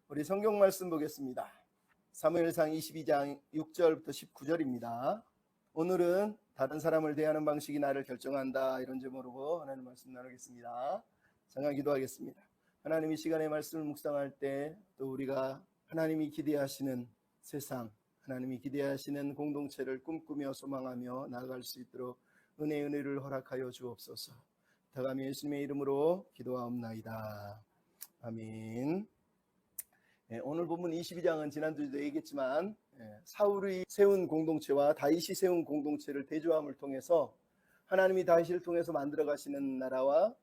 우리 성경 말씀 보겠습니다. 사무엘상 22장 6절부터 19절입니다. 오늘은 다른 사람을 대하는 방식이 나를 결정한다, 이런 제목으로 하나님 말씀 나누겠습니다. 잠깐 기도하겠습니다. 하나님, 이 시간에 말씀을 묵상할 때 또 우리가 하나님이 기대하시는 세상, 하나님이 기대하시는 공동체를 꿈꾸며 소망하며 나아갈 수 있도록 은혜를 허락하여 주옵소서. 부탁하며 예수님의 이름으로 기도하옵나이다. 아멘. 오늘 본문 22장은 지난주에도 얘기했지만 사울이 세운 공동체와 다윗이 세운 공동체를 대조함을 통해서 하나님이 다윗을 통해서 만들어 가시는 나라와,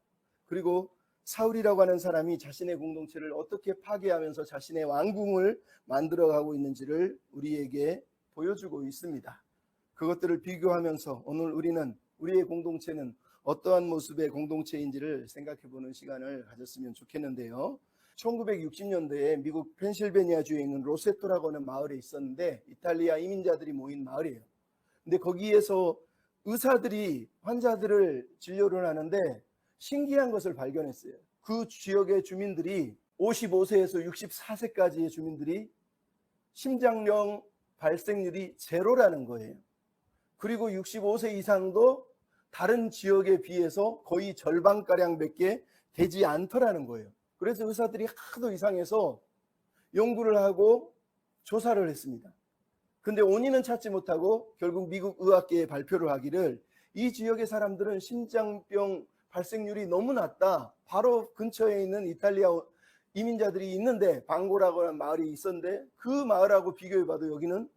그리고 사울이라고 하는 사람이 자신의 공동체를 어떻게 파괴하면서 자신의 왕궁을 만들어가고 있는지를 우리에게 보여주고 있습니다. 그것들을 비교하면서 오늘 우리는 우리의 공동체는 어떠한 모습의 공동체인지를 생각해보는 시간을 가졌으면 좋겠는데요. 1960년대에 미국 펜실베니아주에 있는 로세토라고 하는 마을에 있었는데, 이탈리아 이민자들이 모인 마을이에요. 근데 거기에서 의사들이 환자들을 진료를 하는데 신기한 것을 발견했어요. 그 지역의 주민들이 55세에서 64세까지의 주민들이 심장병 발생률이 제로라는 거예요. 그리고 65세 이상도 다른 지역에 비해서 거의 절반가량밖에 되지 않더라는 거예요. 그래서 의사들이 하도 이상해서 연구를 하고 조사를 했습니다. 근데 원인은 찾지 못하고 결국 미국 의학계에 발표를 하기를, 이 지역의 사람들은 심장병 발생률이 너무 낮다. 바로 근처에 있는 이탈리아 이민자들이 있는데, 방고라고 하는 마을이 있었는데 그 마을하고 비교해봐도 여기는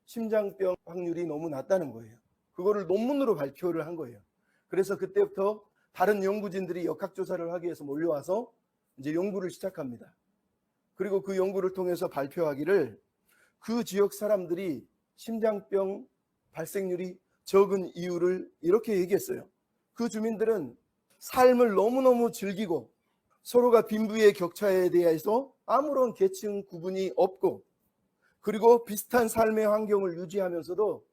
심장병 확률이 너무 낮다는 거예요. 그거를 논문으로 발표를 한 거예요. 그래서 그때부터 다른 연구진들이 역학조사를 하기 위해서 몰려와서 이제 연구를 시작합니다. 그리고 그 연구를 통해서 발표하기를, 그 지역 사람들이 심장병 발생률이 적은 이유를 이렇게 얘기했어요. 그 주민들은 삶을 너무너무 즐기고 서로가 빈부의 격차에 대해서 아무런 계층 구분이 없고, 그리고 비슷한 삶의 환경을 유지하면서도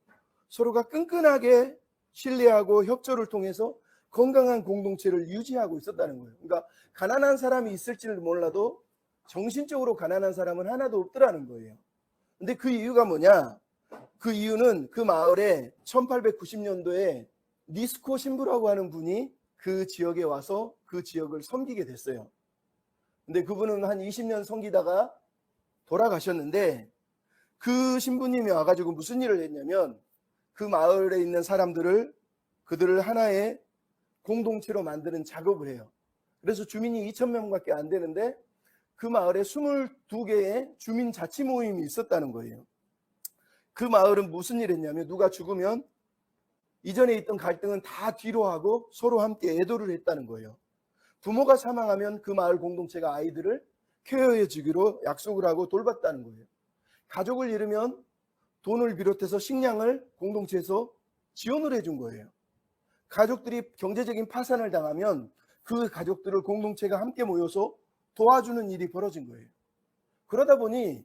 서로가 끈끈하게 신뢰하고 협조를 통해서 건강한 공동체를 유지하고 있었다는 거예요. 그러니까 가난한 사람이 있을지는 몰라도 정신적으로 가난한 사람은 하나도 없더라는 거예요. 근데 그 이유가 뭐냐? 그 이유는 그 마을에 1890년도에 니스코 신부라고 하는 분이 그 지역에 와서 그 지역을 섬기게 됐어요. 근데 그분은 한 20년 섬기다가 돌아가셨는데, 그 신부님이 와가지고 무슨 일을 했냐면 그 마을에 있는 사람들을, 그들을 하나의 공동체로 만드는 작업을 해요. 그래서 주민이 2,000명밖에 안 되는데 그 마을에 22개의 주민 자치 모임이 있었다는 거예요. 그 마을은 무슨 일을 했냐면, 누가 죽으면 이전에 있던 갈등은 다 뒤로 하고 서로 함께 애도를 했다는 거예요. 부모가 사망하면 그 마을 공동체가 아이들을 케어해 주기로 약속을 하고 돌봤다는 거예요. 가족을 잃으면 돈을 비롯해서 식량을 공동체에서 지원을 해준 거예요. 가족들이 경제적인 파산을 당하면 그 가족들을 공동체가 함께 모여서 도와주는 일이 벌어진 거예요. 그러다 보니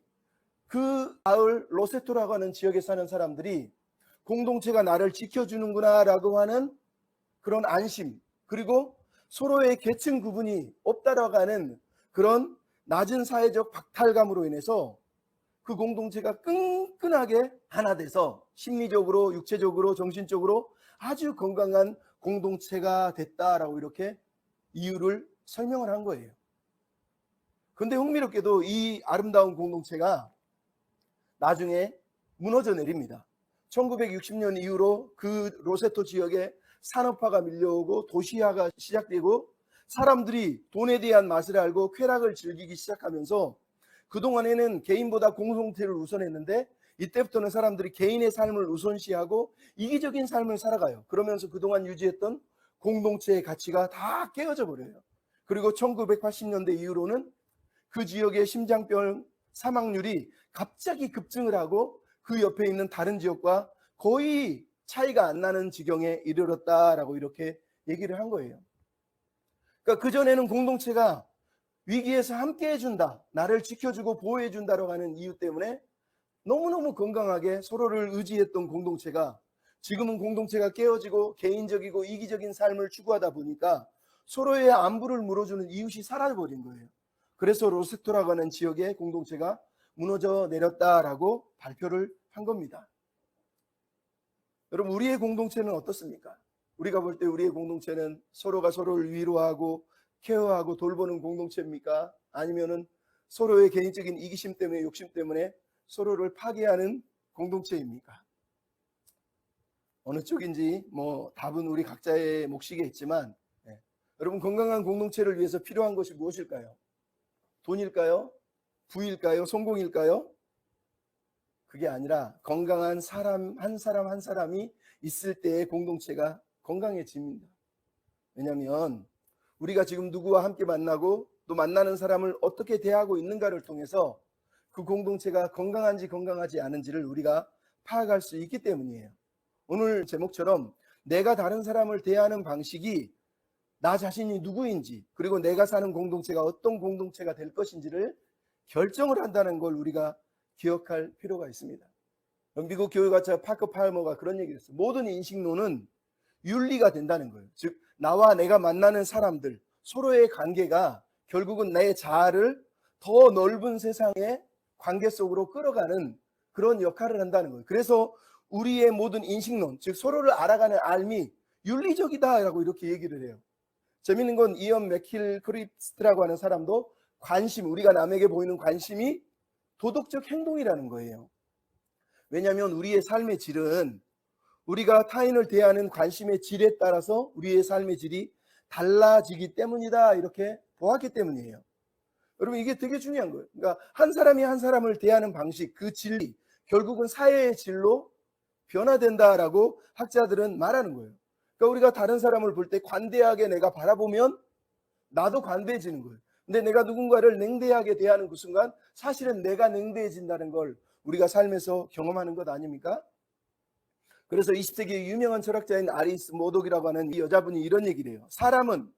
그 마을 로세토라고 하는 지역에 사는 사람들이 공동체가 나를 지켜주는구나 라고 하는 그런 안심, 그리고 서로의 계층 구분이 없다라고 하는 그런 낮은 사회적 박탈감으로 인해서 그 공동체가 끈끈하게 하나 돼서 심리적으로, 육체적으로, 정신적으로 아주 건강한 공동체가 됐다라고 이렇게 이유를 설명을 한 거예요. 그런데 흥미롭게도 이 아름다운 공동체가 나중에 무너져 내립니다. 1960년 이후로 그 로세토 지역에 산업화가 밀려오고 도시화가 시작되고 사람들이 돈에 대한 맛을 알고 쾌락을 즐기기 시작하면서, 그동안에는 개인보다 공동체를 우선했는데 이때부터는 사람들이 개인의 삶을 우선시하고 이기적인 삶을 살아가요. 그러면서 그동안 유지했던 공동체의 가치가 다 깨어져 버려요. 그리고 1980년대 이후로는 그 지역의 심장병 사망률이 갑자기 급증을 하고 그 옆에 있는 다른 지역과 거의 차이가 안 나는 지경에 이르렀다라고 이렇게 얘기를 한 거예요. 그러니까 그전에는 공동체가 위기에서 함께 해준다, 나를 지켜주고 보호해준다라고 하는 이유 때문에 너무너무 건강하게 서로를 의지했던 공동체가, 지금은 공동체가 깨어지고 개인적이고 이기적인 삶을 추구하다 보니까 서로의 안부를 물어주는 이웃이 사라져버린 거예요. 그래서 로스토라고 하는 지역의 공동체가 무너져 내렸다라고 발표를 한 겁니다. 여러분, 우리의 공동체는 어떻습니까? 우리가 볼 때 우리의 공동체는 서로가 서로를 위로하고 케어하고 돌보는 공동체입니까? 아니면은 서로의 개인적인 이기심 때문에, 욕심 때문에 서로를 파괴하는 공동체입니까? 어느 쪽인지 답은 우리 각자의 몫이게 있지만, 여러분, 건강한 공동체를 위해서 필요한 것이 무엇일까요? 돈일까요? 부일까요? 성공일까요? 그게 아니라 건강한 사람 한 사람이 있을 때의 공동체가 건강해집니다. 왜냐하면 우리가 지금 누구와 함께 만나고 또 만나는 사람을 어떻게 대하고 있는가를 통해서 그 공동체가 건강한지 건강하지 않은지를 우리가 파악할 수 있기 때문이에요. 오늘 제목처럼 내가 다른 사람을 대하는 방식이 나 자신이 누구인지, 그리고 내가 사는 공동체가 어떤 공동체가 될 것인지를 결정을 한다는 걸 우리가 기억할 필요가 있습니다. 미국 교육학자 파커 팔머가 그런 얘기를 했어요. 모든 인식론은 윤리가 된다는 거예요. 즉, 나와 내가 만나는 사람들 서로의 관계가 결국은 내 자아를 더 넓은 세상의 관계 속으로 끌어가는 그런 역할을 한다는 거예요. 그래서 우리의 모든 인식론, 즉 서로를 알아가는 알미 윤리적이다라고 이렇게 얘기를 해요. 재밌는 건 이언 맥킬크리스트라고 하는 사람도 관심, 우리가 남에게 보이는 관심이 도덕적 행동이라는 거예요. 왜냐하면 우리의 삶의 질은 우리가 타인을 대하는 관심의 질에 따라서 우리의 삶의 질이 달라지기 때문이다, 이렇게 보았기 때문이에요. 여러분, 이게 되게 중요한 거예요. 그러니까 한 사람이 한 사람을 대하는 방식, 그 진리, 결국은 사회의 질로 변화된다라고 학자들은 말하는 거예요. 그러니까 우리가 다른 사람을 볼 때 관대하게 내가 바라보면 나도 관대해지는 거예요. 근데 내가 누군가를 냉대하게 대하는 그 순간 사실은 내가 냉대해진다는 걸 우리가 삶에서 경험하는 것 아닙니까? 그래서 20세기의 유명한 철학자인 아리스 모독이라고 하는 이 여자분이 이런 얘기를 해요. 사람은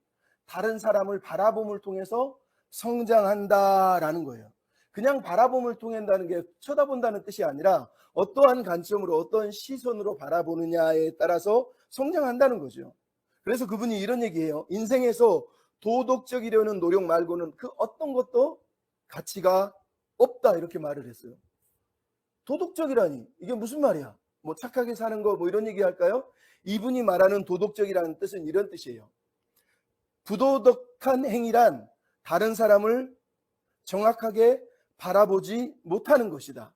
다른 사람을 바라봄을 통해서 성장한다라는 거예요. 그냥 바라봄을 통한다는 게 쳐다본다는 뜻이 아니라 어떠한 관점으로, 어떠한 시선으로 바라보느냐에 따라서 성장한다는 거죠. 그래서 그분이 이런 얘기해요. 인생에서 도덕적이려는 노력 말고는 그 어떤 것도 가치가 없다, 이렇게 말을 했어요. 도덕적이라니 이게 무슨 말이야? 착하게 사는 거 이런 얘기 할까요? 이분이 말하는 도덕적이라는 뜻은 이런 뜻이에요. 부도덕한 행위란 다른 사람을 정확하게 바라보지 못하는 것이다.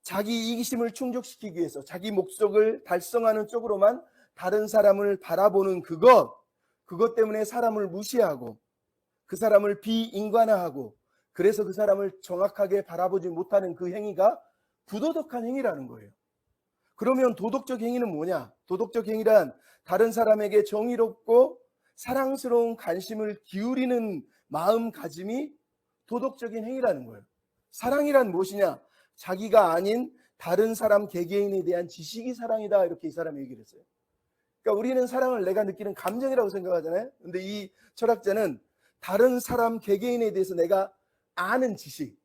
자기 이기심을 충족시키기 위해서 자기 목적을 달성하는 쪽으로만 다른 사람을 바라보는 그것 때문에 사람을 무시하고 그 사람을 비인간화하고 그래서 그 사람을 정확하게 바라보지 못하는 그 행위가 부도덕한 행위라는 거예요. 그러면 도덕적 행위는 뭐냐? 도덕적 행위란 다른 사람에게 정의롭고 사랑스러운 관심을 기울이는 마음가짐이 도덕적인 행위라는 거예요. 사랑이란 무엇이냐? 자기가 아닌 다른 사람 개개인에 대한 지식이 사랑이다, 이렇게 이 사람이 얘기를 했어요. 그러니까 우리는 사랑을 내가 느끼는 감정이라고 생각하잖아요. 근데 이 철학자는 다른 사람 개개인에 대해서 내가 아는 지식,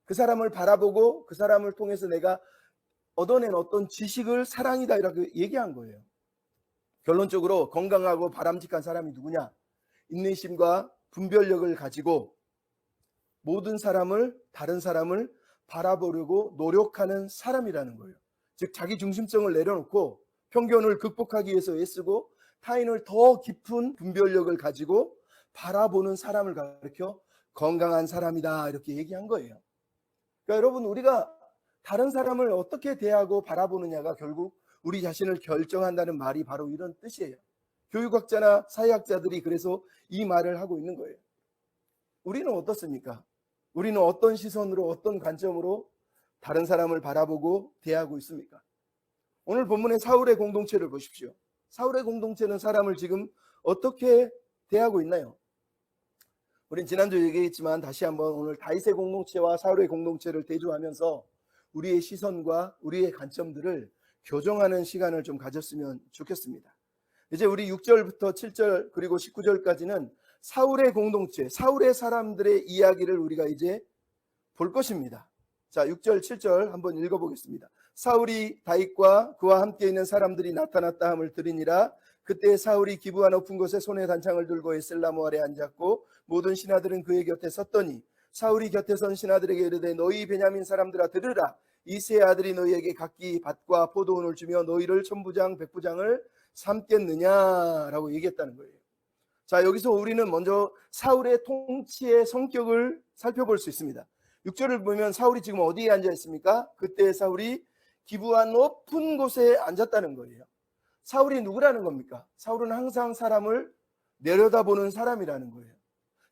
그 사람을 바라보고 그 사람을 통해서 내가 얻어낸 어떤 지식을 사랑이다, 이렇게 얘기한 거예요. 결론적으로 건강하고 바람직한 사람이 누구냐? 인내심과 분별력을 가지고 모든 다른 사람을 바라보려고 노력하는 사람이라는 거예요. 즉 자기 중심성을 내려놓고 편견을 극복하기 위해서 애쓰고 타인을 더 깊은 분별력을 가지고 바라보는 사람을 가리켜 건강한 사람이다, 이렇게 얘기한 거예요. 그러니까 여러분, 우리가 다른 사람을 어떻게 대하고 바라보느냐가 결국 우리 자신을 결정한다는 말이 바로 이런 뜻이에요. 교육학자나 사회학자들이 그래서 이 말을 하고 있는 거예요. 우리는 어떻습니까? 우리는 어떤 시선으로, 어떤 관점으로 다른 사람을 바라보고 대하고 있습니까? 오늘 본문의 사울의 공동체를 보십시오. 사울의 공동체는 사람을 지금 어떻게 대하고 있나요? 우린 지난주 얘기했지만 다시 한번 오늘 다윗의 공동체와 사울의 공동체를 대조하면서 우리의 시선과 우리의 관점들을 교정하는 시간을 좀 가졌으면 좋겠습니다. 이제 우리 6절부터 7절 그리고 19절까지는 사울의 공동체, 사울의 사람들의 이야기를 우리가 이제 볼 것입니다. 자, 6절 7절 한번 읽어보겠습니다. 사울이 다윗과 그와 함께 있는 사람들이 나타났다 함을 들으니라. 그때 사울이 기브아 높은 곳에 손에 단창을 들고 에셀나무 아래 앉았고 모든 신하들은 그의 곁에 섰더니 사울이 곁에 선 신하들에게 이르되 너희 베냐민 사람들아 들으라. 이 세 아들이 너희에게 각기 밭과 포도원을 주며 너희를 천부장 백부장을 삼겠느냐라고 얘기했다는 거예요. 자, 여기서 우리는 먼저 사울의 통치의 성격을 살펴볼 수 있습니다. 6절을 보면 사울이 지금 어디에 앉아 있습니까? 그때 사울이 기브아 높은 곳에 앉았다는 거예요. 사울이 누구라는 겁니까? 사울은 항상 사람을 내려다보는 사람이라는 거예요.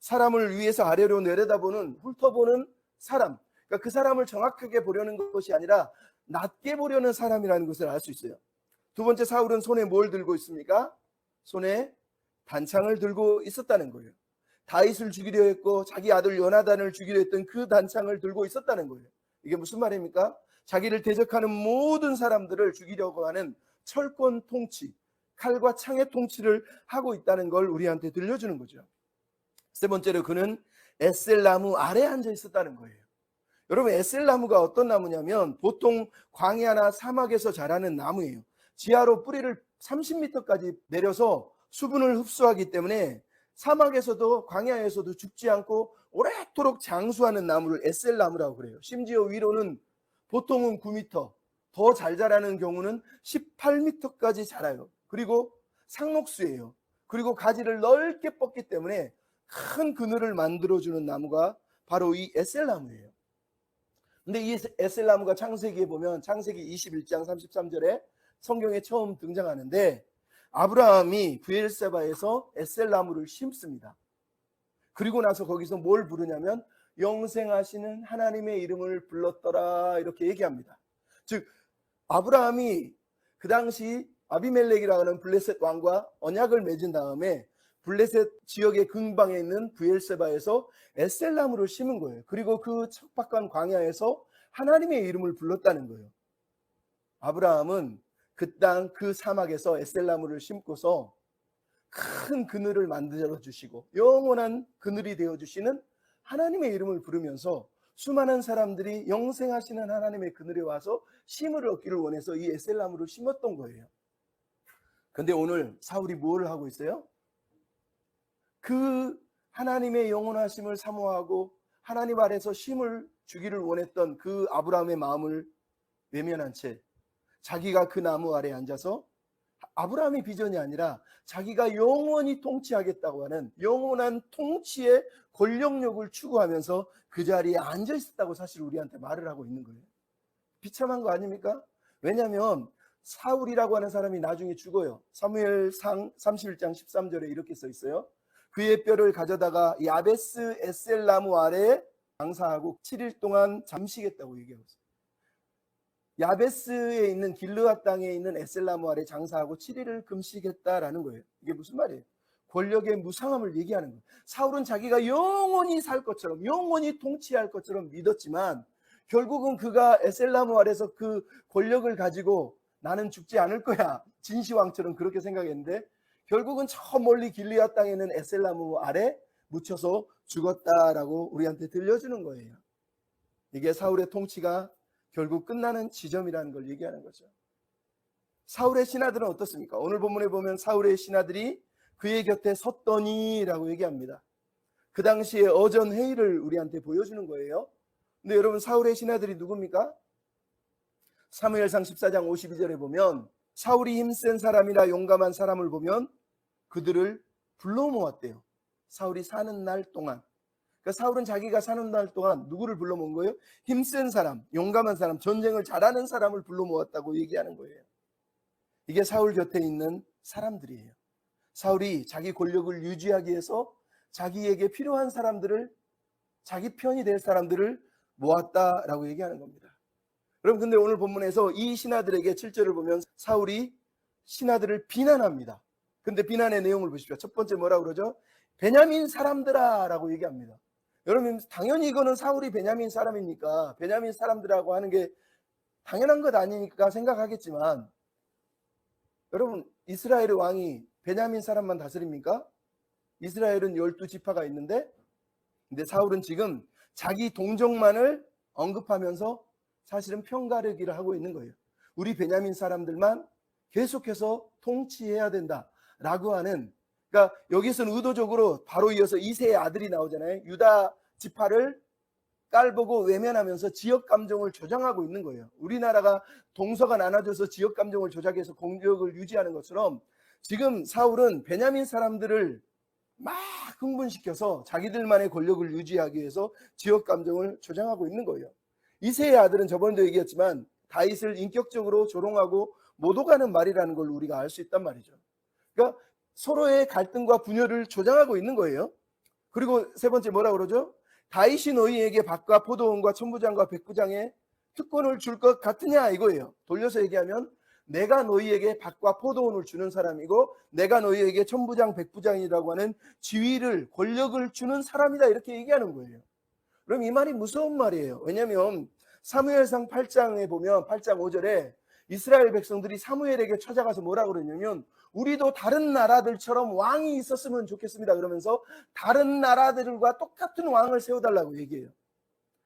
사람을 위에서 아래로 내려다보는, 훑어보는 사람. 그러니까 그 사람을 정확하게 보려는 것이 아니라 낮게 보려는 사람이라는 것을 알 수 있어요. 두 번째, 사울은 손에 뭘 들고 있습니까? 손에 단창을 들고 있었다는 거예요. 다윗을 죽이려 했고 자기 아들 요나단을 죽이려 했던 그 단창을 들고 있었다는 거예요. 이게 무슨 말입니까? 자기를 대적하는 모든 사람들을 죽이려고 하는 철권 통치, 칼과 창의 통치를 하고 있다는 걸 우리한테 들려주는 거죠. 세 번째로 그는 에셀나무 아래에 앉아 있었다는 거예요. 여러분, 에셀나무가 어떤 나무냐면 보통 광야나 사막에서 자라는 나무예요. 지하로 뿌리를 30m까지 내려서 수분을 흡수하기 때문에 사막에서도 광야에서도 죽지 않고 오래도록 장수하는 나무를 에셀나무라고 그래요. 심지어 위로는 보통은 9m, 더 잘 자라는 경우는 18m까지 자라요. 그리고 상록수예요. 그리고 가지를 넓게 뻗기 때문에 큰 그늘을 만들어주는 나무가 바로 이 에셀나무예요. 근데 이 에셀나무가 창세기에 보면 창세기 21장 33절에 성경에 처음 등장하는데 아브라함이 브엘세바에서 에셀나무를 심습니다. 그리고 나서 거기서 뭘 부르냐면 영생하시는 하나님의 이름을 불렀더라 이렇게 얘기합니다. 즉 아브라함이 그 당시 아비멜렉이라고 하는 블레셋 왕과 언약을 맺은 다음에 블레셋 지역의 근방에 있는 브엘세바에서 에셀나무를 심은 거예요. 그리고 그 척박한 광야에서 하나님의 이름을 불렀다는 거예요. 아브라함은 그 땅, 그 사막에서 에셀나무를 심고서 큰 그늘을 만들어 주시고 영원한 그늘이 되어 주시는 하나님의 이름을 부르면서 수많은 사람들이 영생하시는 하나님의 그늘에 와서 쉼을 얻기를 원해서 이 에셀나무를 심었던 거예요. 그런데 오늘 사울이 뭘 하고 있어요? 그 하나님의 영원하심을 사모하고 하나님 아래서 쉼을 주기를 원했던 그 아브라함의 마음을 외면한 채 자기가 그 나무 아래에 앉아서 아브라함의 비전이 아니라 자기가 영원히 통치하겠다고 하는 영원한 통치의 권력력을 추구하면서 그 자리에 앉아 있었다고 사실 우리한테 말을 하고 있는 거예요. 비참한 거 아닙니까? 왜냐하면 사울이라고 하는 사람이 나중에 죽어요. 사무엘상 31장 13절에 이렇게 써 있어요. 그의 뼈를 가져다가 야베스 에셀나무 아래에 장사하고 7일 동안 잠시겠다고 얘기하고 있어요. 야베스에 있는 길르앗 땅에 있는 에셀나무 아래 장사하고 7일을 금식했다라는 거예요. 이게 무슨 말이에요? 권력의 무상함을 얘기하는 거예요. 사울은 자기가 영원히 살 것처럼 영원히 통치할 것처럼 믿었지만 결국은 그가 에셀나무 아래서 그 권력을 가지고 나는 죽지 않을 거야 진시황처럼 그렇게 생각했는데 결국은 저 멀리 길르앗 땅에 있는 에셀나무 아래 묻혀서 죽었다라고 우리한테 들려주는 거예요. 이게 사울의 통치가 결국 끝나는 지점이라는 걸 얘기하는 거죠. 사울의 신하들은 어떻습니까? 오늘 본문에 보면 사울의 신하들이 그의 곁에 섰더니 라고 얘기합니다. 그 당시에 어전 회의를 우리한테 보여주는 거예요. 근데 여러분 사울의 신하들이 누굽니까? 사무엘상 14장 52절에 보면 사울이 힘센 사람이나 용감한 사람을 보면 그들을 불러 모았대요. 사울이 사는 날 동안. 그러니까 사울은 자기가 사는 날 동안 누구를 불러 모은 거예요? 힘센 사람, 용감한 사람, 전쟁을 잘하는 사람을 불러 모았다고 얘기하는 거예요. 이게 사울 곁에 있는 사람들이에요. 사울이 자기 권력을 유지하기 위해서 자기에게 필요한 사람들을 자기 편이 될 사람들을 모았다라고 얘기하는 겁니다. 여러분 근데 오늘 본문에서 이 신하들에게 7절을 보면 사울이 신하들을 비난합니다. 근데 비난의 내용을 보십시오. 첫 번째 뭐라고 그러죠? 베냐민 사람들아 라고 얘기합니다. 여러분 당연히 이거는 사울이 베냐민 사람이니까 베냐민 사람들하고 하는 게 당연한 것 아니니까 생각하겠지만 여러분 이스라엘의 왕이 베냐민 사람만 다스립니까? 이스라엘은 12지파가 있는데 근데 사울은 지금 자기 동족만을 언급하면서 사실은 편가르기를 하고 있는 거예요. 우리 베냐민 사람들만 계속해서 통치해야 된다. 라고 하는, 그러니까 여기서는 의도적으로 바로 이어서 이새의 아들이 나오잖아요. 유다 지파를 깔보고 외면하면서 지역 감정을 조장하고 있는 거예요. 우리나라가 동서가 나눠져서 지역 감정을 조작해서 공격을 유지하는 것처럼 지금 사울은 베냐민 사람들을 막 흥분시켜서 자기들만의 권력을 유지하기 위해서 지역 감정을 조장하고 있는 거예요. 이새의 아들은 저번에도 얘기했지만 다윗을 인격적으로 조롱하고 모독하는 말이라는 걸 우리가 알 수 있단 말이죠. 그러니까 서로의 갈등과 분열을 조장하고 있는 거예요. 그리고 세 번째 뭐라 그러죠? 다윗이 너희에게 밭과 포도원과 천부장과 백부장의 특권을 줄 것 같으냐 이거예요. 돌려서 얘기하면 내가 너희에게 밭과 포도원을 주는 사람이고 내가 너희에게 천부장 백부장이라고 하는 지위를 권력을 주는 사람이다 이렇게 얘기하는 거예요. 그럼 이 말이 무서운 말이에요. 왜냐하면 사무엘상 8장에 보면 8장 5절에 이스라엘 백성들이 사무엘에게 찾아가서 뭐라고 그러냐면 우리도 다른 나라들처럼 왕이 있었으면 좋겠습니다. 그러면서 다른 나라들과 똑같은 왕을 세워달라고 얘기해요.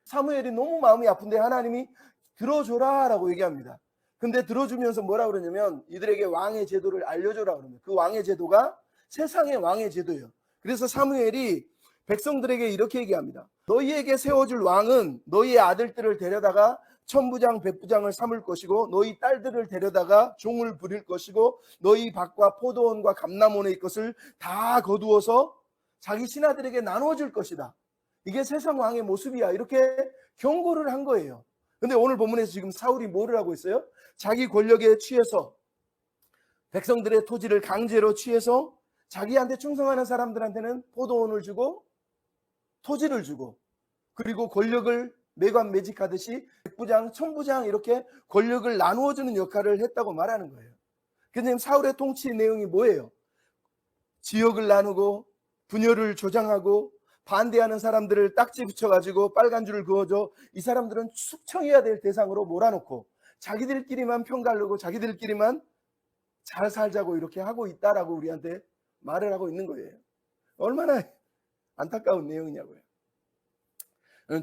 사무엘이 너무 마음이 아픈데 하나님이 들어줘라 라고 얘기합니다. 근데 들어주면서 뭐라 그러냐면 이들에게 왕의 제도를 알려줘라 그러면 그 왕의 제도가 세상의 왕의 제도예요. 그래서 사무엘이 백성들에게 이렇게 얘기합니다. 너희에게 세워줄 왕은 너희의 아들들을 데려다가 천부장 백부장을 삼을 것이고 너희 딸들을 데려다가 종을 부릴 것이고 너희 밭과 포도원과 감람원의 것을 다 거두어서 자기 신하들에게 나눠줄 것이다. 이게 세상 왕의 모습이야. 이렇게 경고를 한 거예요. 근데 오늘 본문에서 지금 사울이 뭐를 하고 있어요? 자기 권력에 취해서 백성들의 토지를 강제로 취해서 자기한테 충성하는 사람들한테는 포도원을 주고 토지를 주고 그리고 권력을 매관매직하듯이 백부장, 천부장 이렇게 권력을 나누어주는 역할을 했다고 말하는 거예요. 그런데 사울의 통치 내용이 뭐예요? 지역을 나누고 분열을 조장하고 반대하는 사람들을 딱지 붙여가지고 빨간 줄을 그어줘 이 사람들은 숙청해야 될 대상으로 몰아놓고 자기들끼리만 편가르고 자기들끼리만 잘 살자고 이렇게 하고 있다라고 우리한테 말을 하고 있는 거예요. 얼마나 안타까운 내용이냐고요.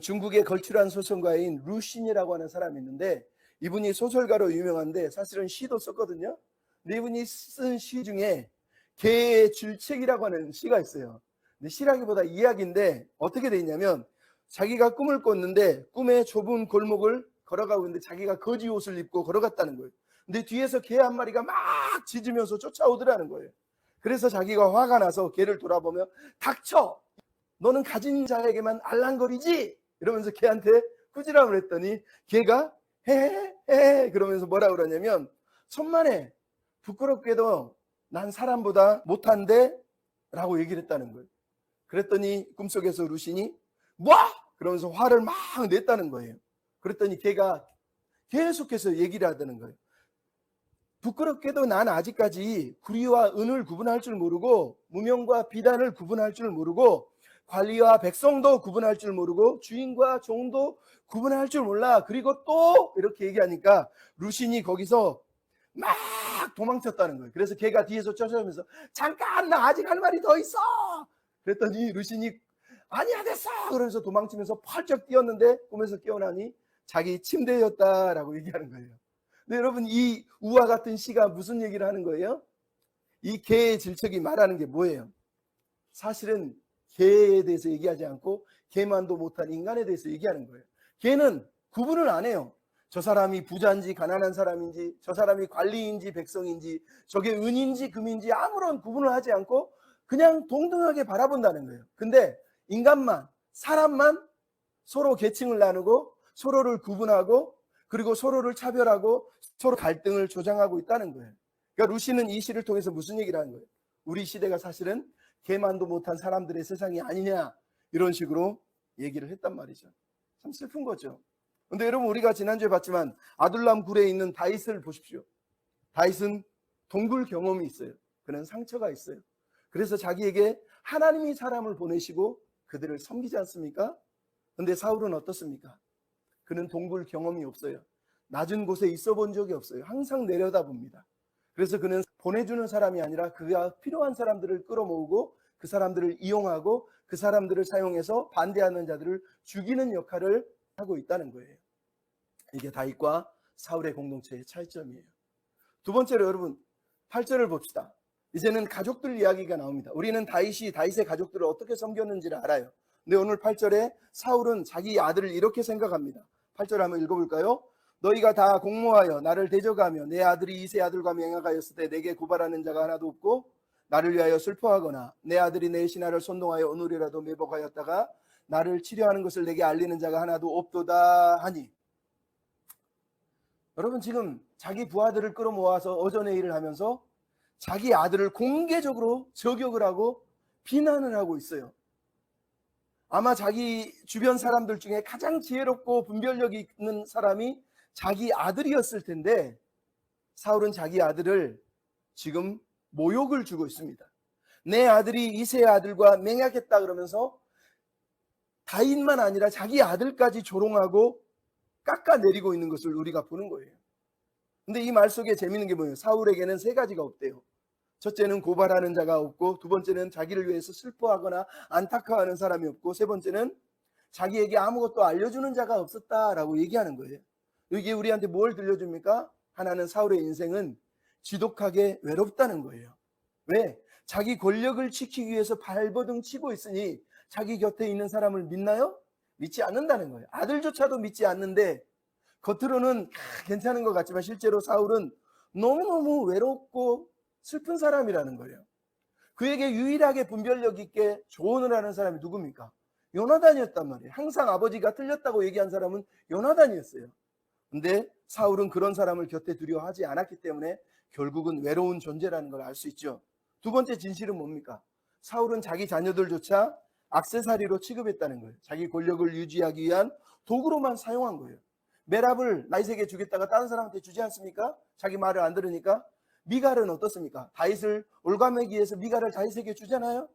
중국의 걸출한 소설가인 루신이라고 하는 사람이 있는데 이분이 소설가로 유명한데 사실은 시도 썼거든요. 근데 이분이 쓴 시 중에 개의 질책이라고 하는 시가 있어요. 근데 시라기보다 이야기인데 어떻게 돼 있냐면 자기가 꿈을 꿨는데 꿈에 좁은 골목을 걸어가고 있는데 자기가 거지 옷을 입고 걸어갔다는 거예요. 근데 뒤에서 개 한 마리가 막 짖으면서 쫓아오더라는 거예요. 그래서 자기가 화가 나서 개를 돌아보며 닥쳐! 너는 가진 자에게만 알랑거리지? 이러면서 걔한테 꾸지람을 했더니 걔가 헤헤헤 그러면서 뭐라 그러냐면 천만에 부끄럽게도 난 사람보다 못한데 라고 얘기를 했다는 거예요. 그랬더니 꿈속에서 루신이 뭐? 그러면서 화를 막 냈다는 거예요. 그랬더니 걔가 계속해서 얘기를 하다는 거예요. 부끄럽게도 난 아직까지 구리와 은을 구분할 줄 모르고 무명과 비단을 구분할 줄 모르고 관리와 백성도 구분할 줄 모르고 주인과 종도 구분할 줄 몰라. 그리고 또 이렇게 얘기하니까 루신이 거기서 막 도망쳤다는 거예요. 그래서 걔가 뒤에서 쫓아오면서 잠깐 나 아직 할 말이 더 있어. 그랬더니 루신이 아니야 됐어. 그러면서 도망치면서 펄쩍 뛰었는데 꿈에서 깨어나니 자기 침대였다라고 얘기하는 거예요. 근데 여러분 이 우와 같은 시가 무슨 얘기를 하는 거예요? 이 개의 질책이 말하는 게 뭐예요? 사실은 개에 대해서 얘기하지 않고 개만도 못한 인간에 대해서 얘기하는 거예요. 개는 구분을 안 해요. 저 사람이 부자인지 가난한 사람인지 저 사람이 관리인지 백성인지 저게 은인지 금인지 아무런 구분을 하지 않고 그냥 동등하게 바라본다는 거예요. 근데 인간만 사람만 서로 계층을 나누고 서로를 구분하고 그리고 서로를 차별하고 서로 갈등을 조장하고 있다는 거예요. 그러니까 루시는 이 시를 통해서 무슨 얘기를 하는 거예요? 우리 시대가 사실은 개만도 못한 사람들의 세상이 아니냐 이런 식으로 얘기를 했단 말이죠. 참 슬픈 거죠. 근데 여러분 우리가 지난주에 봤지만 아둘람 굴에 있는 다윗을 보십시오. 다윗은 동굴 경험이 있어요. 그는 상처가 있어요. 그래서 자기에게 하나님이 사람을 보내시고 그들을 섬기지 않습니까? 근데 사울은 어떻습니까? 그는 동굴 경험이 없어요. 낮은 곳에 있어 본 적이 없어요. 항상 내려다봅니다. 그래서 그는 보내주는 사람이 아니라 그가 필요한 사람들을 끌어모으고 그 사람들을 이용하고 그 사람들을 사용해서 반대하는 자들을 죽이는 역할을 하고 있다는 거예요. 이게 다윗과 사울의 공동체의 차이점이에요. 두 번째로 여러분 8절을 봅시다. 이제는 가족들 이야기가 나옵니다. 우리는 다윗의 가족들을 어떻게 섬겼는지를 알아요. 근데 오늘 8절에 사울은 자기 아들을 이렇게 생각합니다. 8절 한번 읽어볼까요? 너희가 다 공모하여 나를 대적하며 내 아들이 이세 아들과 맹약하였을 때 내게 고발하는 자가 하나도 없고 나를 위하여 슬퍼하거나 내 아들이 내 신하를 선동하여 오늘이라도 매복하였다가 나를 치려하는 것을 내게 알리는 자가 하나도 없도다 하니. 여러분, 지금 자기 부하들을 끌어모아서 어전의 일을 하면서 자기 아들을 공개적으로 저격을 하고 비난을 하고 있어요. 아마 자기 주변 사람들 중에 가장 지혜롭고 분별력이 있는 사람이 자기 아들이었을 텐데 사울은 자기 아들을 지금 모욕을 주고 있습니다. 내 아들이 이새의 아들과 맹약했다 그러면서 다윗만 아니라 자기 아들까지 조롱하고 깎아내리고 있는 것을 우리가 보는 거예요. 근데 이 말 속에 재미있는 게 뭐예요? 사울에게는 세 가지가 없대요. 첫째는 고발하는 자가 없고, 두 번째는 자기를 위해서 슬퍼하거나 안타까워하는 사람이 없고, 세 번째는 자기에게 아무것도 알려주는 자가 없었다라고 얘기하는 거예요. 이게 우리한테 뭘 들려줍니까? 하나는 사울의 인생은 지독하게 외롭다는 거예요. 왜? 자기 권력을 지키기 위해서 발버둥 치고 있으니 자기 곁에 있는 사람을 믿나요? 믿지 않는다는 거예요. 아들조차도 믿지 않는데 겉으로는 괜찮은 것 같지만 실제로 사울은 너무너무 외롭고 슬픈 사람이라는 거예요. 그에게 유일하게 분별력 있게 조언을 하는 사람이 누굽니까? 요나단이었단 말이에요. 항상 아버지가 틀렸다고 얘기한 사람은 요나단이었어요. 근데 사울은 그런 사람을 곁에 두려워하지 않았기 때문에 결국은 외로운 존재라는 걸 알 수 있죠. 두 번째 진실은 뭡니까? 사울은 자기 자녀들조차 액세서리로 취급했다는 거예요. 자기 권력을 유지하기 위한 도구로만 사용한 거예요. 메랍을 다윗에게 주겠다가 다른 사람한테 주지 않습니까? 자기 말을 안 들으니까. 미갈은 어떻습니까? 다윗을 올가매기 위해서 미갈을 다윗에게 주잖아요.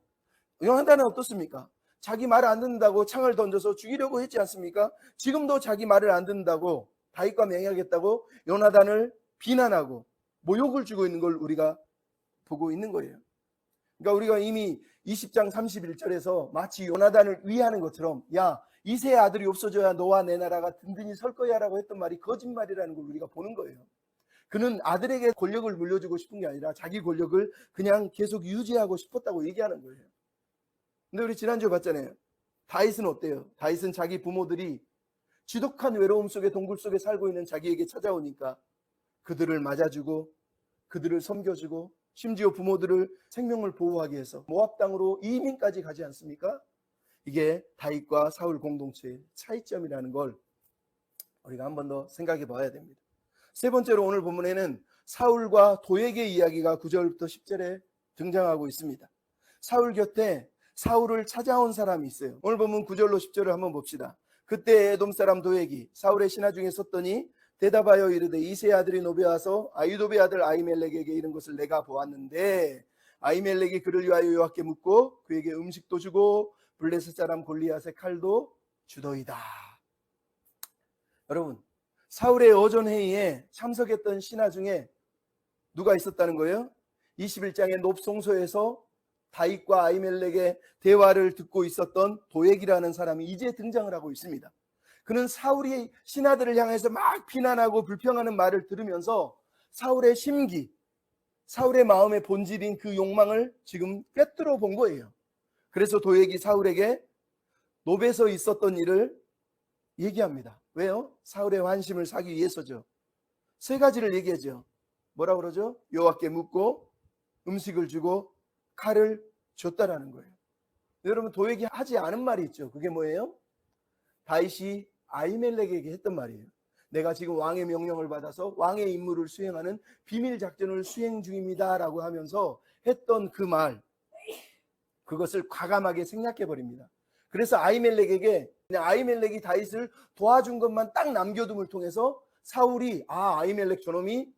요나단은 어떻습니까? 자기 말을 안 듣는다고 창을 던져서 죽이려고 했지 않습니까? 지금도 자기 말을 안 듣는다고 다윗과 맹약했다고 요나단을 비난하고 모욕을 주고 있는 걸 우리가 보고 있는 거예요. 그러니까 우리가 이미 20장 31절에서 마치 요나단을 위하는 것처럼, 야, 이새의 아들이 없어져야 너와 내 나라가 든든히 설 거야 라고 했던 말이 거짓말이라는 걸 우리가 보는 거예요. 그는 아들에게 권력을 물려주고 싶은 게 아니라 자기 권력을 그냥 계속 유지하고 싶었다고 얘기하는 거예요. 근데 우리 지난주에 봤잖아요. 다윗은 어때요? 다윗은 자기 부모들이 지독한 외로움 속에 동굴 속에 살고 있는 자기에게 찾아오니까 그들을 맞아주고 그들을 섬겨주고 심지어 부모들을 생명을 보호하기 위해서 모압 땅으로 이민까지 가지 않습니까? 이게 다윗과 사울 공동체의 차이점이라는 걸 우리가 한 번 더 생각해 봐야 됩니다. 세 번째로 오늘 본문에는 사울과 도액의 이야기가 9절부터 10절에 등장하고 있습니다. 사울 곁에 사울을 찾아온 사람이 있어요. 오늘 본문 9절로 10절을 한번 봅시다. 그때 에돔 사람 도액이 사울의 신하 중에 섰더니 대답하여 이르되 이새의 아들이 노베와서 아히도베 아들 아히멜렉에게 이른 것을 내가 보았는데 아히멜렉이 그를 위하여 여호와께 묻고 그에게 음식도 주고 블레셋 사람 골리앗의 칼도 주더이다. 여러분, 사울의 어전회의에 참석했던 신하 중에 누가 있었다는 거예요? 21장의 놉송소에서 다윗과 아히멜렉의 대화를 듣고 있었던 도액이라는 사람이 이제 등장을 하고 있습니다. 그는 사울이 신하들을 향해서 막 비난하고 불평하는 말을 들으면서 사울의 심기, 사울의 마음의 본질인 그 욕망을 지금 꿰뚫어 본 거예요. 그래서 도액이 사울에게 노베에서 있었던 일을 얘기합니다. 왜요? 사울의 환심을 사기 위해서죠. 세 가지를 얘기하죠. 뭐라고 그러죠? 여호와께 묻고 음식을 주고 칼을 줬다라는 거예요. 여러분, 도액이 하지 않은 말이 있죠. 그게 뭐예요? 다윗이 아히멜렉에게 했던 말이에요. 내가 지금 왕의 명령을 받아서 왕의 임무를 수행하는 비밀 작전을 수행 중입니다 라고 하면서 했던 그 말, 그것을 과감하게 생략해 버립니다. 그래서 아히멜렉에게 그냥 아히멜렉이 다윗을 도와준 것만 딱 남겨둠을 통해서 사울이 아히멜렉 저놈이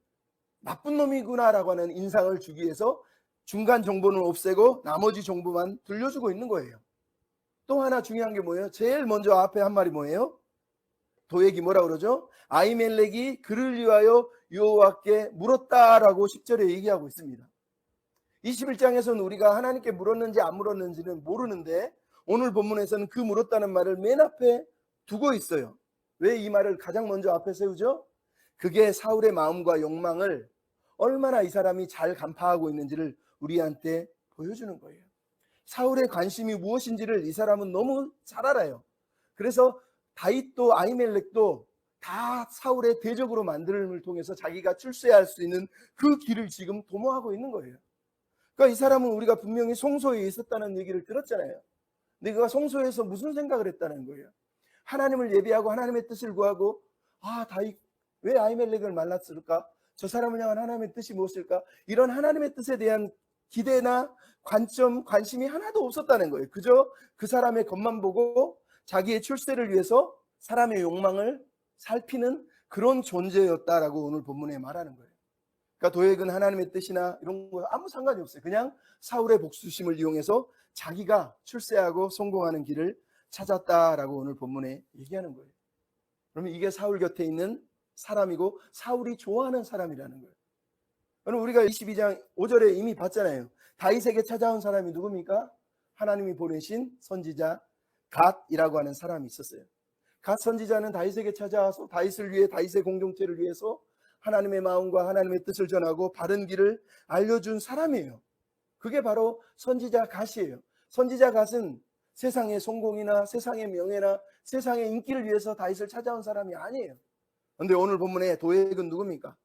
나쁜 놈이구나라고 하는 인상을 주기 위해서 중간 정보는 없애고 나머지 정보만 들려주고 있는 거예요. 또 하나 중요한 게 뭐예요? 제일 먼저 앞에 한 말이 뭐예요? 도액이 뭐라 그러죠? 아히멜렉이 그를 위하여 여호와께 물었다라고 10절에 얘기하고 있습니다. 21장에서는 우리가 하나님께 물었는지 안 물었는지는 모르는데 오늘 본문에서는 그 물었다는 말을 맨 앞에 두고 있어요. 왜 이 말을 가장 먼저 앞에 세우죠? 그게 사울의 마음과 욕망을 얼마나 이 사람이 잘 간파하고 있는지를 우리한테 보여주는 거예요. 사울의 관심이 무엇인지를 이 사람은 너무 잘 알아요. 그래서 다윗도 아히멜렉도 다 사울의 대적으로 만듦을 통해서 자기가 출세할 수 있는 그 길을 지금 도모하고 있는 거예요. 그러니까 이 사람은 우리가 분명히 송소에 있었다는 얘기를 들었잖아요. 근데 그가 송소에서 무슨 생각을 했다는 거예요? 하나님을 예배하고 하나님의 뜻을 구하고, 다윗 왜 아히멜렉을 만났을까? 저 사람을 향한 하나님의 뜻이 무엇일까? 이런 하나님의 뜻에 대한 기대나 관점, 관심이 하나도 없었다는 거예요. 그저 그 사람의 겉만 보고 자기의 출세를 위해서 사람의 욕망을 살피는 그런 존재였다라고 오늘 본문에 말하는 거예요. 그러니까 도액은 하나님의 뜻이나 이런 거 아무 상관이 없어요. 그냥 사울의 복수심을 이용해서 자기가 출세하고 성공하는 길을 찾았다라고 오늘 본문에 얘기하는 거예요. 그러면 이게 사울 곁에 있는 사람이고 사울이 좋아하는 사람이라는 거예요. 그럼 우리가 22장 5절에 이미 봤잖아요. 다윗에게 찾아온 사람이 누굽니까? 하나님이 보내신 선지자 갓이라고 하는 사람이 있었어요. 갓 선지자는 다윗에게 찾아와서 다윗을 위해, 다윗의 공동체를 위해서 하나님의 마음과 하나님의 뜻을 전하고 바른 길을 알려준 사람이에요. 그게 바로 선지자 갓이에요. 선지자 갓은 세상의 성공이나 세상의 명예나 세상의 인기를 위해서 다윗을 찾아온 사람이 아니에요. 그런데 오늘 본문에 도액은 누굽니까?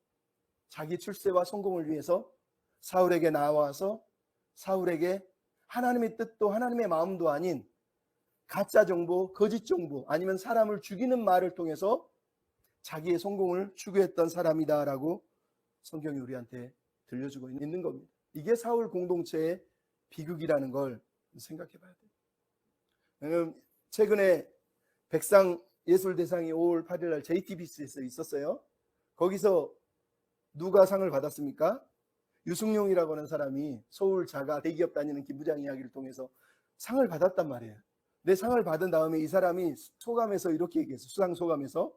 자기 출세와 성공을 위해서 사울에게 나와서 사울에게 하나님의 뜻도 하나님의 마음도 아닌 가짜 정보, 거짓 정보, 아니면 사람을 죽이는 말을 통해서 자기의 성공을 추구했던 사람이다라고 성경이 우리한테 들려주고 있는 겁니다. 이게 사울 공동체의 비극이라는 걸 생각해 봐야 돼요. 최근에 백상 예술대상이 5월 8일 날 JTBC에서 있었어요. 거기서 누가 상을 받았습니까? 유승용이라고 하는 사람이 서울 자가 대기업 다니는 김부장 이야기를 통해서 상을 받았단 말이에요. 내 상을 받은 다음에 이 사람이 소감에서 이렇게 얘기했어요. 수상 소감에서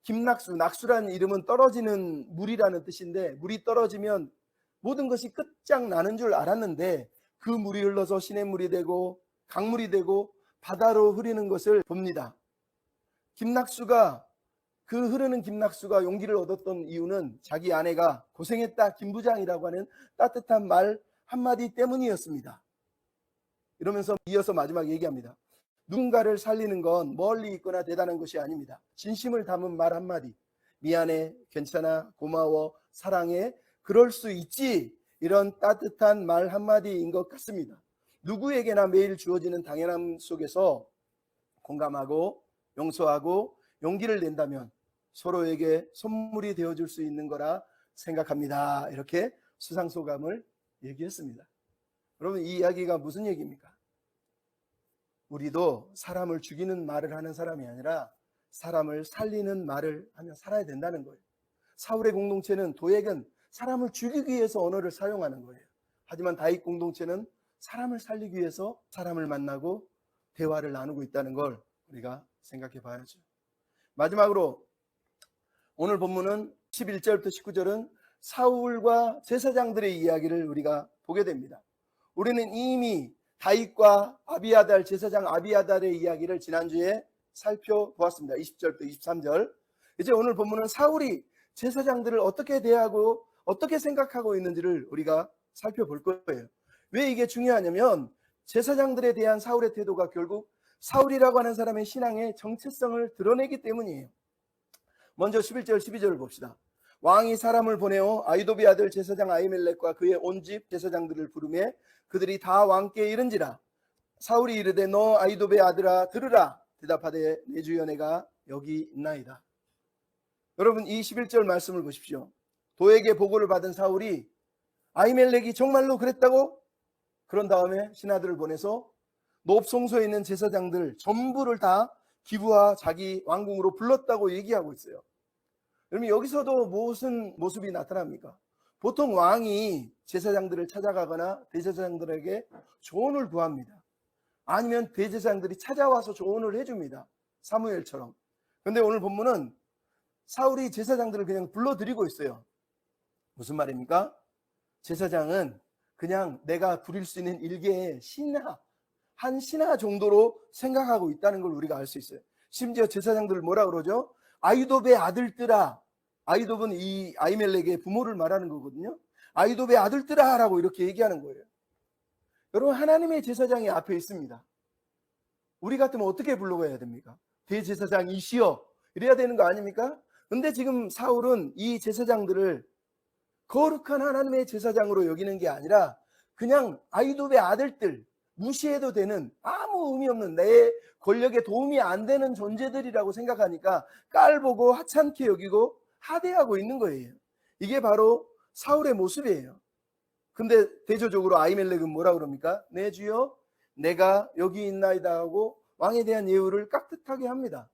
김낙수, 낙수라는 이름은 떨어지는 물이라는 뜻인데 물이 떨어지면 모든 것이 끝장나는 줄 알았는데 그 물이 흘러서 시냇물이 되고 강물이 되고 바다로 흐르는 것을 봅니다. 김낙수가 그 흐르는 김낙수가 용기를 얻었던 이유는 자기 아내가 고생했다 김부장이라고 하는 따뜻한 말 한마디 때문이었습니다. 이러면서 이어서 마지막 얘기합니다. 누군가를 살리는 건 멀리 있거나 대단한 것이 아닙니다. 진심을 담은 말 한마디, 미안해, 괜찮아, 고마워, 사랑해, 그럴 수 있지, 이런 따뜻한 말 한마디인 것 같습니다. 누구에게나 매일 주어지는 당연함 속에서 공감하고 용서하고 용기를 낸다면 서로에게 선물이 되어줄 수 있는 거라 생각합니다. 이렇게 수상소감을 얘기했습니다. 여러분, 이 이야기가 무슨 얘기입니까? 우리도 사람을 죽이는 말을 하는 사람이 아니라 사람을 살리는 말을 하며 살아야 된다는 거예요. 사울의 공동체는, 도액은 사람을 죽이기 위해서 언어를 사용하는 거예요. 하지만 다윗 공동체는 사람을 살리기 위해서 사람을 만나고 대화를 나누고 있다는 걸 우리가 생각해 봐야죠. 마지막으로 오늘 본문은 11절부터 19절은 사울과 제사장들의 이야기를 우리가 보게 됩니다. 우리는 이미 다윗과 아비아달, 제사장 아비아달의 이야기를 지난주에 살펴보았습니다. 20절부터 23절. 이제 오늘 본문은 사울이 제사장들을 어떻게 대하고 어떻게 생각하고 있는지를 우리가 살펴볼 거예요. 왜 이게 중요하냐면 제사장들에 대한 사울의 태도가 결국 사울이라고 하는 사람의 신앙의 정체성을 드러내기 때문이에요. 먼저 11절 12절을 봅시다. 왕이 사람을 보내어 아히도베 아들 제사장 아히멜렉과 그의 온 집 제사장들을 부르매 그들이 다 왕께 이른지라. 사울이 이르되 너 아히도베 아들아 들으라. 대답하되 내 주 연애가 여기 있나이다. 여러분, 이 11절 말씀을 보십시오. 도에게 보고를 받은 사울이 아히멜렉이 정말로 그랬다고? 그런 다음에 신하들을 보내서 노업송소에 있는 제사장들 전부를 다 기부하 자기 왕궁으로 불렀다고 얘기하고 있어요. 여러분, 여기서도 무슨 모습이 나타납니까? 보통 왕이 제사장들을 찾아가거나 대제사장들에게 조언을 구합니다. 아니면 대제사장들이 찾아와서 조언을 해줍니다. 사무엘처럼. 그런데 오늘 본문은 사울이 제사장들을 그냥 불러들이고 있어요. 무슨 말입니까? 제사장은 그냥 내가 부릴 수 있는 일개의 신하, 한 신하 정도로 생각하고 있다는 걸 우리가 알 수 있어요. 심지어 제사장들을 뭐라 그러죠? 아히도베 아들들아. 아히도베는 이 아히멜렉의 부모를 말하는 거거든요. 아히도베 아들들아 라고 이렇게 얘기하는 거예요. 여러분, 하나님의 제사장이 앞에 있습니다. 우리 같으면 어떻게 불러가야 됩니까? 대제사장이시여 이래야 되는 거 아닙니까? 근데 지금 사울은 이 제사장들을 거룩한 하나님의 제사장으로 여기는 게 아니라 그냥 아히도베 아들들, 무시해도 되는 아무 의미 없는 내 권력에 도움이 안 되는 존재들이라고 생각하니까 깔보고 하찮게 여기고 하대하고 있는 거예요. 이게 바로 사울의 모습이에요. 근데 대조적으로 아히멜렉은 뭐라 그럽니까? 내 주여 내가 여기 있나이다 하고 왕에 대한 예우를 깍듯하게 합니다.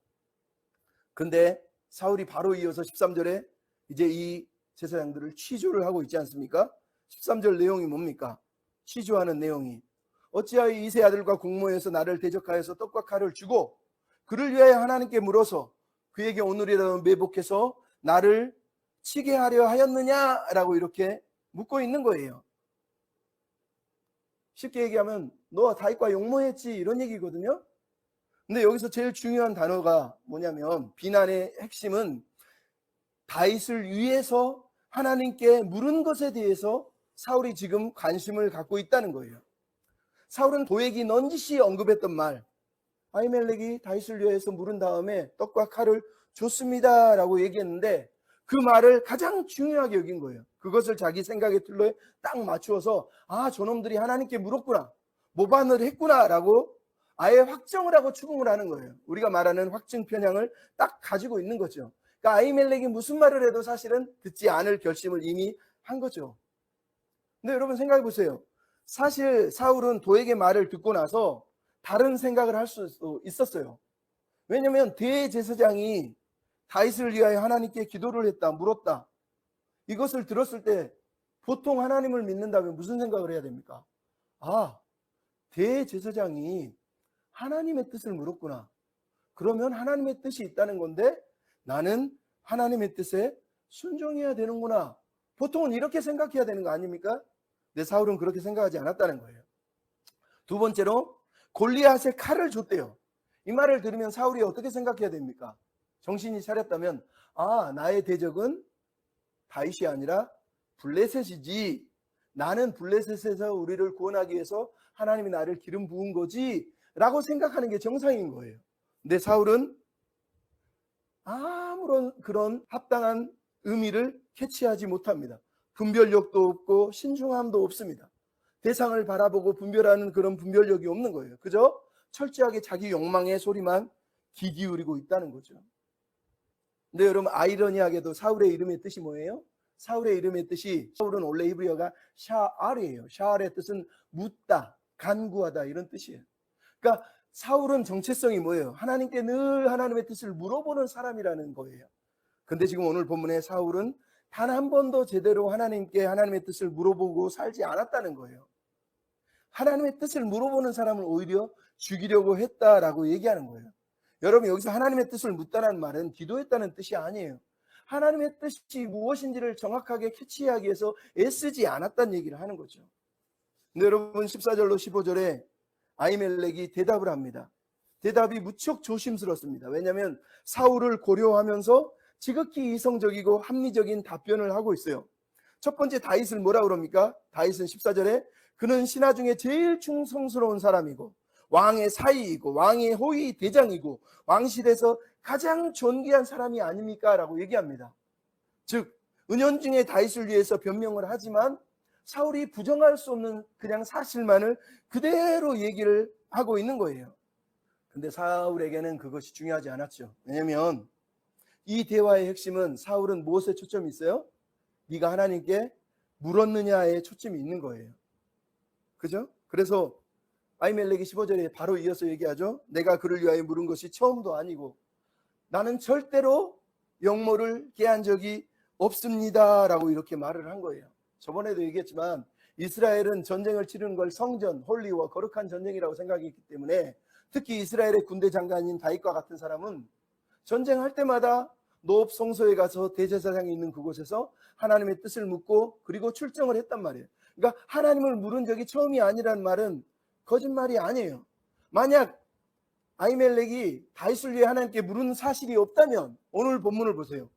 근데 사울이 바로 이어서 13절에 이제 이 제사장들을 취조를 하고 있지 않습니까? 13절 내용이 뭡니까? 취조하는 내용이 어찌하여 이세 아들과 공모해서 나를 대적하여서 떡과 칼을 주고 그를 위하여 하나님께 물어서 그에게 오늘이라도 매복해서 나를 치게 하려 하였느냐라고 이렇게 묻고 있는 거예요. 쉽게 얘기하면 너 다윗과 용모했지 이런 얘기거든요. 근데 여기서 제일 중요한 단어가 뭐냐면 비난의 핵심은 다윗을 위해서 하나님께 물은 것에 대해서 사울이 지금 관심을 갖고 있다는 거예요. 사울은 도액이 넌지시 언급했던 말, 아히멜렉이 다윗을 위해서 물은 다음에 떡과 칼을 줬습니다 라고 얘기했는데 그 말을 가장 중요하게 여긴 거예요. 그것을 자기 생각의 틀로에 딱 맞추어서 아, 저놈들이 하나님께 물었구나, 모반을 했구나 라고 아예 확정을 하고 추궁을 하는 거예요. 우리가 말하는 확증 편향을 딱 가지고 있는 거죠. 그러니까 아히멜렉이 무슨 말을 해도 사실은 듣지 않을 결심을 이미 한 거죠. 근데 여러분 생각해 보세요. 사실 사울은 도액의 말을 듣고 나서 다른 생각을 할 수 있었어요. 왜냐하면 대제사장이 다윗을 위하여 하나님께 기도를 했다, 물었다. 이것을 들었을 때 보통 하나님을 믿는다면 무슨 생각을 해야 됩니까? 아, 대제사장이 하나님의 뜻을 물었구나. 그러면 하나님의 뜻이 있다는 건데 나는 하나님의 뜻에 순종해야 되는구나. 보통은 이렇게 생각해야 되는 거 아닙니까? 근데 사울은 그렇게 생각하지 않았다는 거예요. 두 번째로 골리앗의 칼을 줬대요. 이 말을 들으면 사울이 어떻게 생각해야 됩니까? 정신이 차렸다면 아, 나의 대적은 다윗이 아니라 블레셋이지. 나는 블레셋에서 우리를 구원하기 위해서 하나님이 나를 기름 부은 거지 라고 생각하는 게 정상인 거예요. 근데 사울은 아무런 그런 합당한 의미를 캐치하지 못합니다. 분별력도 없고 신중함도 없습니다. 대상을 바라보고 분별하는 그런 분별력이 없는 거예요. 그저 철저하게 자기 욕망의 소리만 귀 기울이고 있다는 거죠. 근데 여러분 아이러니하게도 사울의 이름의 뜻이 뭐예요? 사울의 이름의 뜻이, 사울은 원래 히브리어가 샤알이에요. 샤알의 뜻은 묻다, 간구하다 이런 뜻이에요. 그러니까 사울은 정체성이 뭐예요? 하나님께 늘 하나님의 뜻을 물어보는 사람이라는 거예요. 근데 지금 오늘 본문에 사울은 단 한 번도 제대로 하나님께 하나님의 뜻을 물어보고 살지 않았다는 거예요. 하나님의 뜻을 물어보는 사람을 오히려 죽이려고 했다라고 얘기하는 거예요. 여러분 여기서 하나님의 뜻을 묻다는 말은 기도했다는 뜻이 아니에요. 하나님의 뜻이 무엇인지를 정확하게 캐치하기 위해서 애쓰지 않았다는 얘기를 하는 거죠. 근데 여러분 14절로 15절에 아히멜렉이 대답을 합니다. 대답이 무척 조심스럽습니다. 왜냐하면 사울을 고려하면서 지극히 이성적이고 합리적인 답변을 하고 있어요. 첫 번째 다윗을 뭐라 그럽니까? 다윗은 14절에 그는 신하 중에 제일 충성스러운 사람이고 왕의 사위이고 왕의 호위 대장이고 왕실에서 가장 존귀한 사람이 아닙니까? 라고 얘기합니다. 즉 은연중에 다윗을 위해서 변명을 하지만 사울이 부정할 수 없는 그냥 사실만을 그대로 얘기를 하고 있는 거예요. 근데 사울에게는 그것이 중요하지 않았죠. 왜냐하면 이 대화의 핵심은 사울은 무엇에 초점이 있어요? 네가 하나님께 물었느냐에 초점이 있는 거예요. 그죠? 그래서 아히멜렉이 15절에 바로 이어서 얘기하죠. 내가 그를 위하여 물은 것이 처음도 아니고 나는 절대로 영모를 깨한 적이 없습니다 라고 이렇게 말을 한 거예요. 저번에도 얘기했지만 이스라엘은 전쟁을 치르는 걸 성전, 홀리와 거룩한 전쟁이라고 생각했기 때문에 특히 이스라엘의 군대 장관인 다윗과 같은 사람은 전쟁할 때마다 노업 성소에 가서 대제사장이 있는 그곳에서 하나님의 뜻을 묻고 그리고 출정을 했단 말이에요. 그러니까 하나님을 물은 적이 처음이 아니라는 말은 거짓말이 아니에요. 만약 아히멜렉이 다윗을 위해 하나님께 물은 사실이 없다면 오늘 본문을 보세요.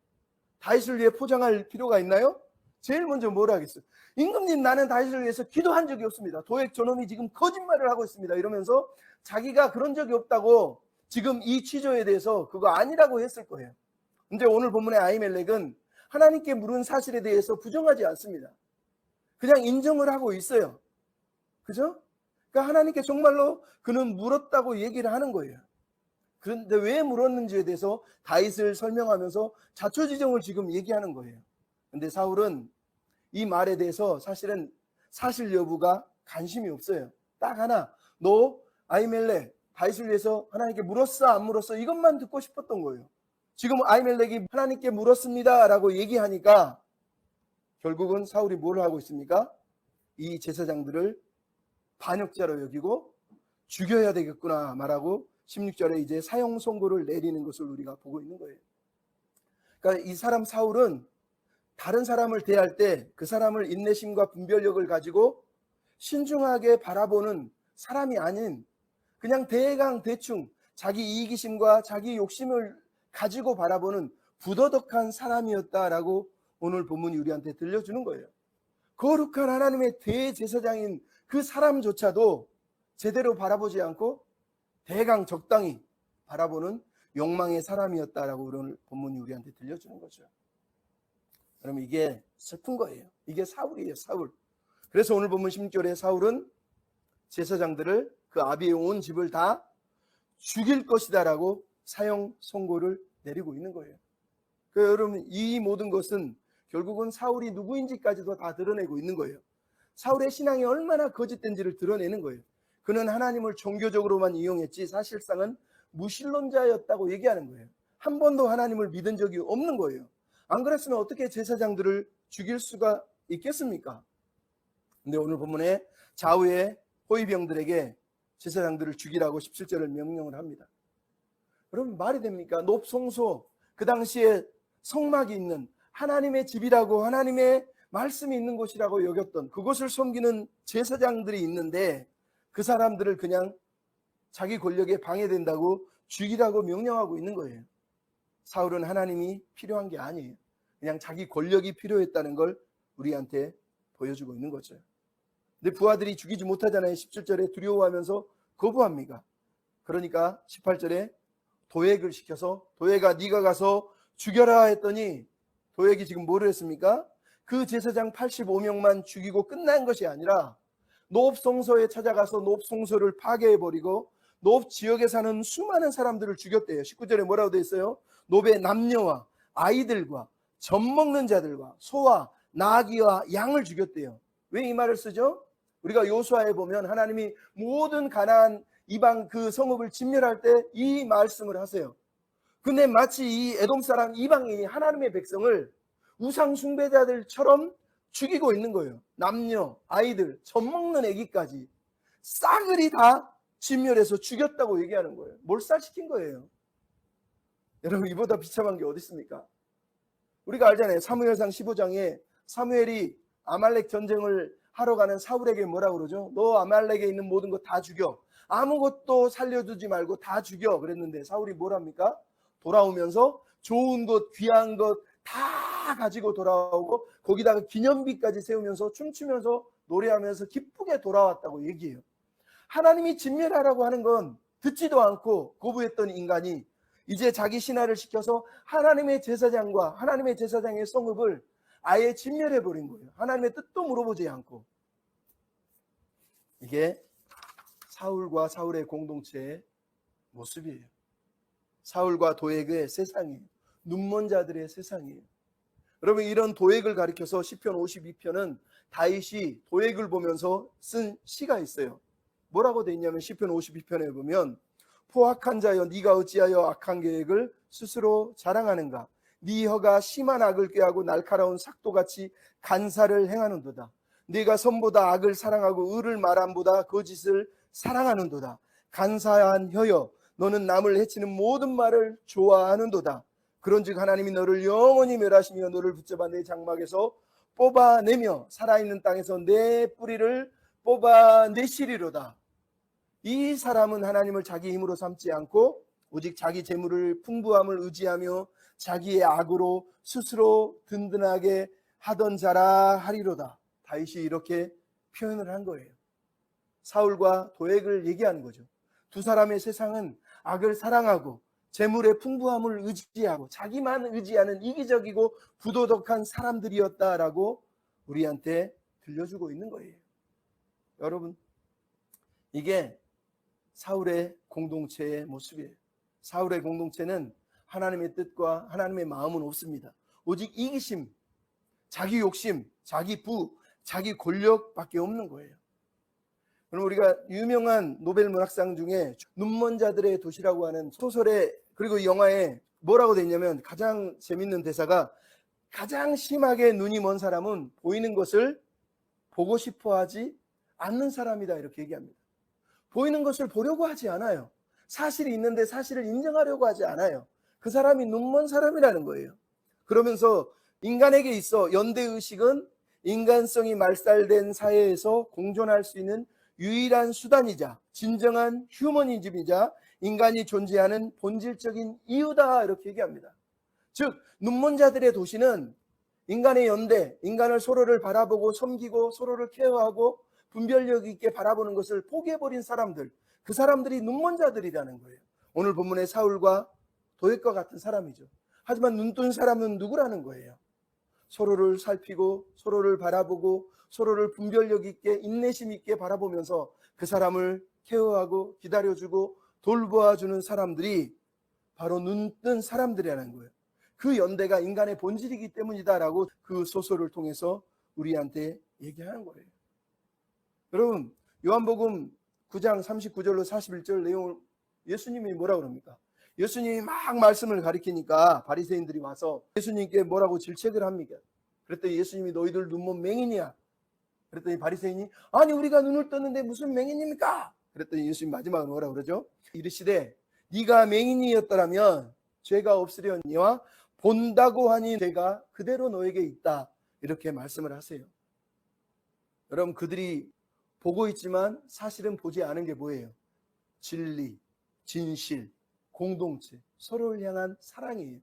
다윗을 위해 포장할 필요가 있나요? 제일 먼저 뭘 하겠어요? 임금님, 나는 다윗을 위해서 기도한 적이 없습니다. 도액 저놈이 지금 거짓말을 하고 있습니다. 이러면서 자기가 그런 적이 없다고 지금 이 취조에 대해서 그거 아니라고 했을 거예요. 근데 오늘 본문의 아히멜렉은 하나님께 물은 사실에 대해서 부정하지 않습니다. 그냥 인정을 하고 있어요. 그죠? 그러니까 하나님께 정말로 그는 물었다고 얘기를 하는 거예요. 그런데 왜 물었는지에 대해서 다윗을 설명하면서 자초지종을 지금 얘기하는 거예요. 근데 사울은 이 말에 대해서 사실은 사실 여부가 관심이 없어요. 딱 하나, 너 아히멜렉 다윗을 위해서 하나님께 물었어 안 물었어 이것만 듣고 싶었던 거예요. 지금 아히멜렉이 하나님께 물었습니다 라고 얘기하니까 결국은 사울이 뭘 하고 있습니까? 이 제사장들을 반역자로 여기고 죽여야 되겠구나 말하고 16절에 이제 사형 선고를 내리는 것을 우리가 보고 있는 거예요. 그러니까 이 사람 사울은 다른 사람을 대할 때 그 사람을 인내심과 분별력을 가지고 신중하게 바라보는 사람이 아닌 그냥 대강 대충 자기 이기심과 자기 욕심을 가지고 바라보는 부도덕한 사람이었다라고 오늘 본문이 우리한테 들려주는 거예요. 거룩한 하나님의 대제사장인 그 사람조차도 제대로 바라보지 않고 대강 적당히 바라보는 욕망의 사람이었다라고 오늘 본문이 우리한테 들려주는 거죠. 그러면 이게 슬픈 거예요. 이게 사울이에요, 사울. 그래서 오늘 본문 16절에 사울은 제사장들을 그 아비의 온 집을 다 죽일 것이다라고 사형 선고를 내리고 있는 거예요. 그러니까 여러분, 이 모든 것은 결국은 사울이 누구인지까지도 다 드러내고 있는 거예요. 사울의 신앙이 얼마나 거짓된지를 드러내는 거예요. 그는 하나님을 종교적으로만 이용했지 사실상은 무신론자였다고 얘기하는 거예요. 한 번도 하나님을 믿은 적이 없는 거예요. 안 그랬으면 어떻게 제사장들을 죽일 수가 있겠습니까? 근데 오늘 본문에 좌우의 호위병들에게 제사장들을 죽이라고 17절을 명령을 합니다. 여러분, 말이 됩니까? 놋성소, 그 당시에 성막이 있는 하나님의 집이라고 하나님의 말씀이 있는 곳이라고 여겼던 그곳을 섬기는 제사장들이 있는데 그 사람들을 그냥 자기 권력에 방해된다고 죽이라고 명령하고 있는 거예요. 사울은 하나님이 필요한 게 아니에요. 그냥 자기 권력이 필요했다는 걸 우리한테 보여주고 있는 거죠. 근데 부하들이 죽이지 못하잖아요. 17절에 두려워하면서 거부합니다. 그러니까 18절에 도액을 시켜서 도액아 네가 가서 죽여라 했더니 도액이 지금 뭐를 했습니까? 그 제사장 85명만 죽이고 끝난 것이 아니라 놋성소에 찾아가서 놋성소를 파괴해버리고 놋 지역에 사는 수많은 사람들을 죽였대요. 19절에 뭐라고 되어 있어요? 놋의 남녀와 아이들과 젖먹는 자들과 소와 나귀와 양을 죽였대요. 왜 이 말을 쓰죠? 우리가 요수아에 보면 하나님이 모든 가나안 이방 그 성읍을 진멸할 때 이 말씀을 하세요. 근데 마치 이 에돔 사람 이방인이 하나님의 백성을 우상 숭배자들처럼 죽이고 있는 거예요. 남녀, 아이들, 젖먹는 아기까지 싸그리 다 진멸해서 죽였다고 얘기하는 거예요. 몰살시킨 거예요. 여러분, 이보다 비참한 게 어디 있습니까? 우리가 알잖아요. 사무엘상 15장에 사무엘이 아말렉 전쟁을 하러 가는 사울에게 뭐라고 그러죠? 너 아말렉에 있는 모든 거 다 죽여. 아무것도 살려두지 말고 다 죽여. 그랬는데 사울이 뭘 합니까? 돌아오면서 좋은 것, 귀한 것 다 가지고 돌아오고 거기다가 기념비까지 세우면서 춤추면서 노래하면서 기쁘게 돌아왔다고 얘기해요. 하나님이 진멸하라고 하는 건 듣지도 않고 거부했던 인간이 이제 자기 신하를 시켜서 하나님의 제사장과 하나님의 제사장의 성읍을 아예 진멸해버린 거예요. 하나님의 뜻도 물어보지 않고. 이게 사울과 사울의 공동체의 모습이에요. 사울과 도액의 세상이에요. 눈먼 자들의 세상이에요. 여러분, 이런 도액을 가리켜서 시편 52편은 다윗이 도액을 보면서 쓴 시가 있어요. 뭐라고 되어 있냐면 시편 52편에 보면 포악한 자여 네가 어찌하여 악한 계획을 스스로 자랑하는가. 네 혀가 심한 악을 꾀하고 날카로운 삭도같이 간사를 행하는도다. 네가 선보다 악을 사랑하고 의를 말함보다 거짓을 사랑하는도다. 간사한 혀여 너는 남을 해치는 모든 말을 좋아하는도다. 그런즉 하나님이 너를 영원히 멸하시며 너를 붙잡아 내 장막에서 뽑아내며 살아있는 땅에서 내 뿌리를 뽑아내시리로다. 이 사람은 하나님을 자기 힘으로 삼지 않고 오직 자기 재물을 풍부함을 의지하며 자기의 악으로 스스로 든든하게 하던 자라 하리로다. 다윗이 이렇게 표현을 한 거예요. 사울과 도액을 얘기하는 거죠. 두 사람의 세상은 악을 사랑하고 재물의 풍부함을 의지하고 자기만 의지하는 이기적이고 부도덕한 사람들이었다라고 우리한테 들려주고 있는 거예요. 여러분, 이게 사울의 공동체의 모습이에요. 사울의 공동체는 하나님의 뜻과 하나님의 마음은 없습니다. 오직 이기심, 자기 욕심, 자기 부, 자기 권력밖에 없는 거예요. 그럼 우리가 유명한 노벨 문학상 중에 눈먼 자들의 도시라고 하는 소설에 그리고 영화에 뭐라고 돼 있냐면 가장 재밌는 대사가 가장 심하게 눈이 먼 사람은 보이는 것을 보고 싶어 하지 않는 사람이다 이렇게 얘기합니다. 보이는 것을 보려고 하지 않아요. 사실이 있는데 사실을 인정하려고 하지 않아요. 그 사람이 눈먼 사람이라는 거예요. 그러면서 인간에게 있어 연대의식은 인간성이 말살된 사회에서 공존할 수 있는 유일한 수단이자 진정한 휴머니즘이자 인간이 존재하는 본질적인 이유다 이렇게 얘기합니다. 즉 눈먼 자들의 도시는 인간의 연대, 인간을 서로를 바라보고 섬기고 서로를 케어하고 분별력 있게 바라보는 것을 포기해버린 사람들, 그 사람들이 눈먼 자들이라는 거예요. 오늘 본문의 사울과 도액과 같은 사람이죠. 하지만 눈뜬 사람은 누구라는 거예요? 서로를 살피고 서로를 바라보고 서로를 분별력 있게 인내심 있게 바라보면서 그 사람을 케어하고 기다려주고 돌보아주는 사람들이 바로 눈뜬 사람들이라는 거예요. 그 연대가 인간의 본질이기 때문이다라고 그 소설을 통해서 우리한테 얘기하는 거예요. 여러분, 요한복음 9장 39절로 41절 내용을 예수님이 뭐라 그럽니까? 예수님이 막 말씀을 가리키니까 바리새인들이 와서 예수님께 뭐라고 질책을 합니까? 그랬더니 예수님이 너희들 눈먼 맹인이야. 그랬더니 바리새인이 아니 우리가 눈을 떴는데 무슨 맹인입니까? 그랬더니 예수님 마지막으로 뭐라 그러죠? 이르시되 네가 맹인이었더라면 죄가 없으려니와 본다고 하니 죄가 그대로 너에게 있다. 이렇게 말씀을 하세요. 여러분, 그들이 보고 있지만 사실은 보지 않은 게 뭐예요? 진리, 진실, 공동체, 서로를 향한 사랑이에요.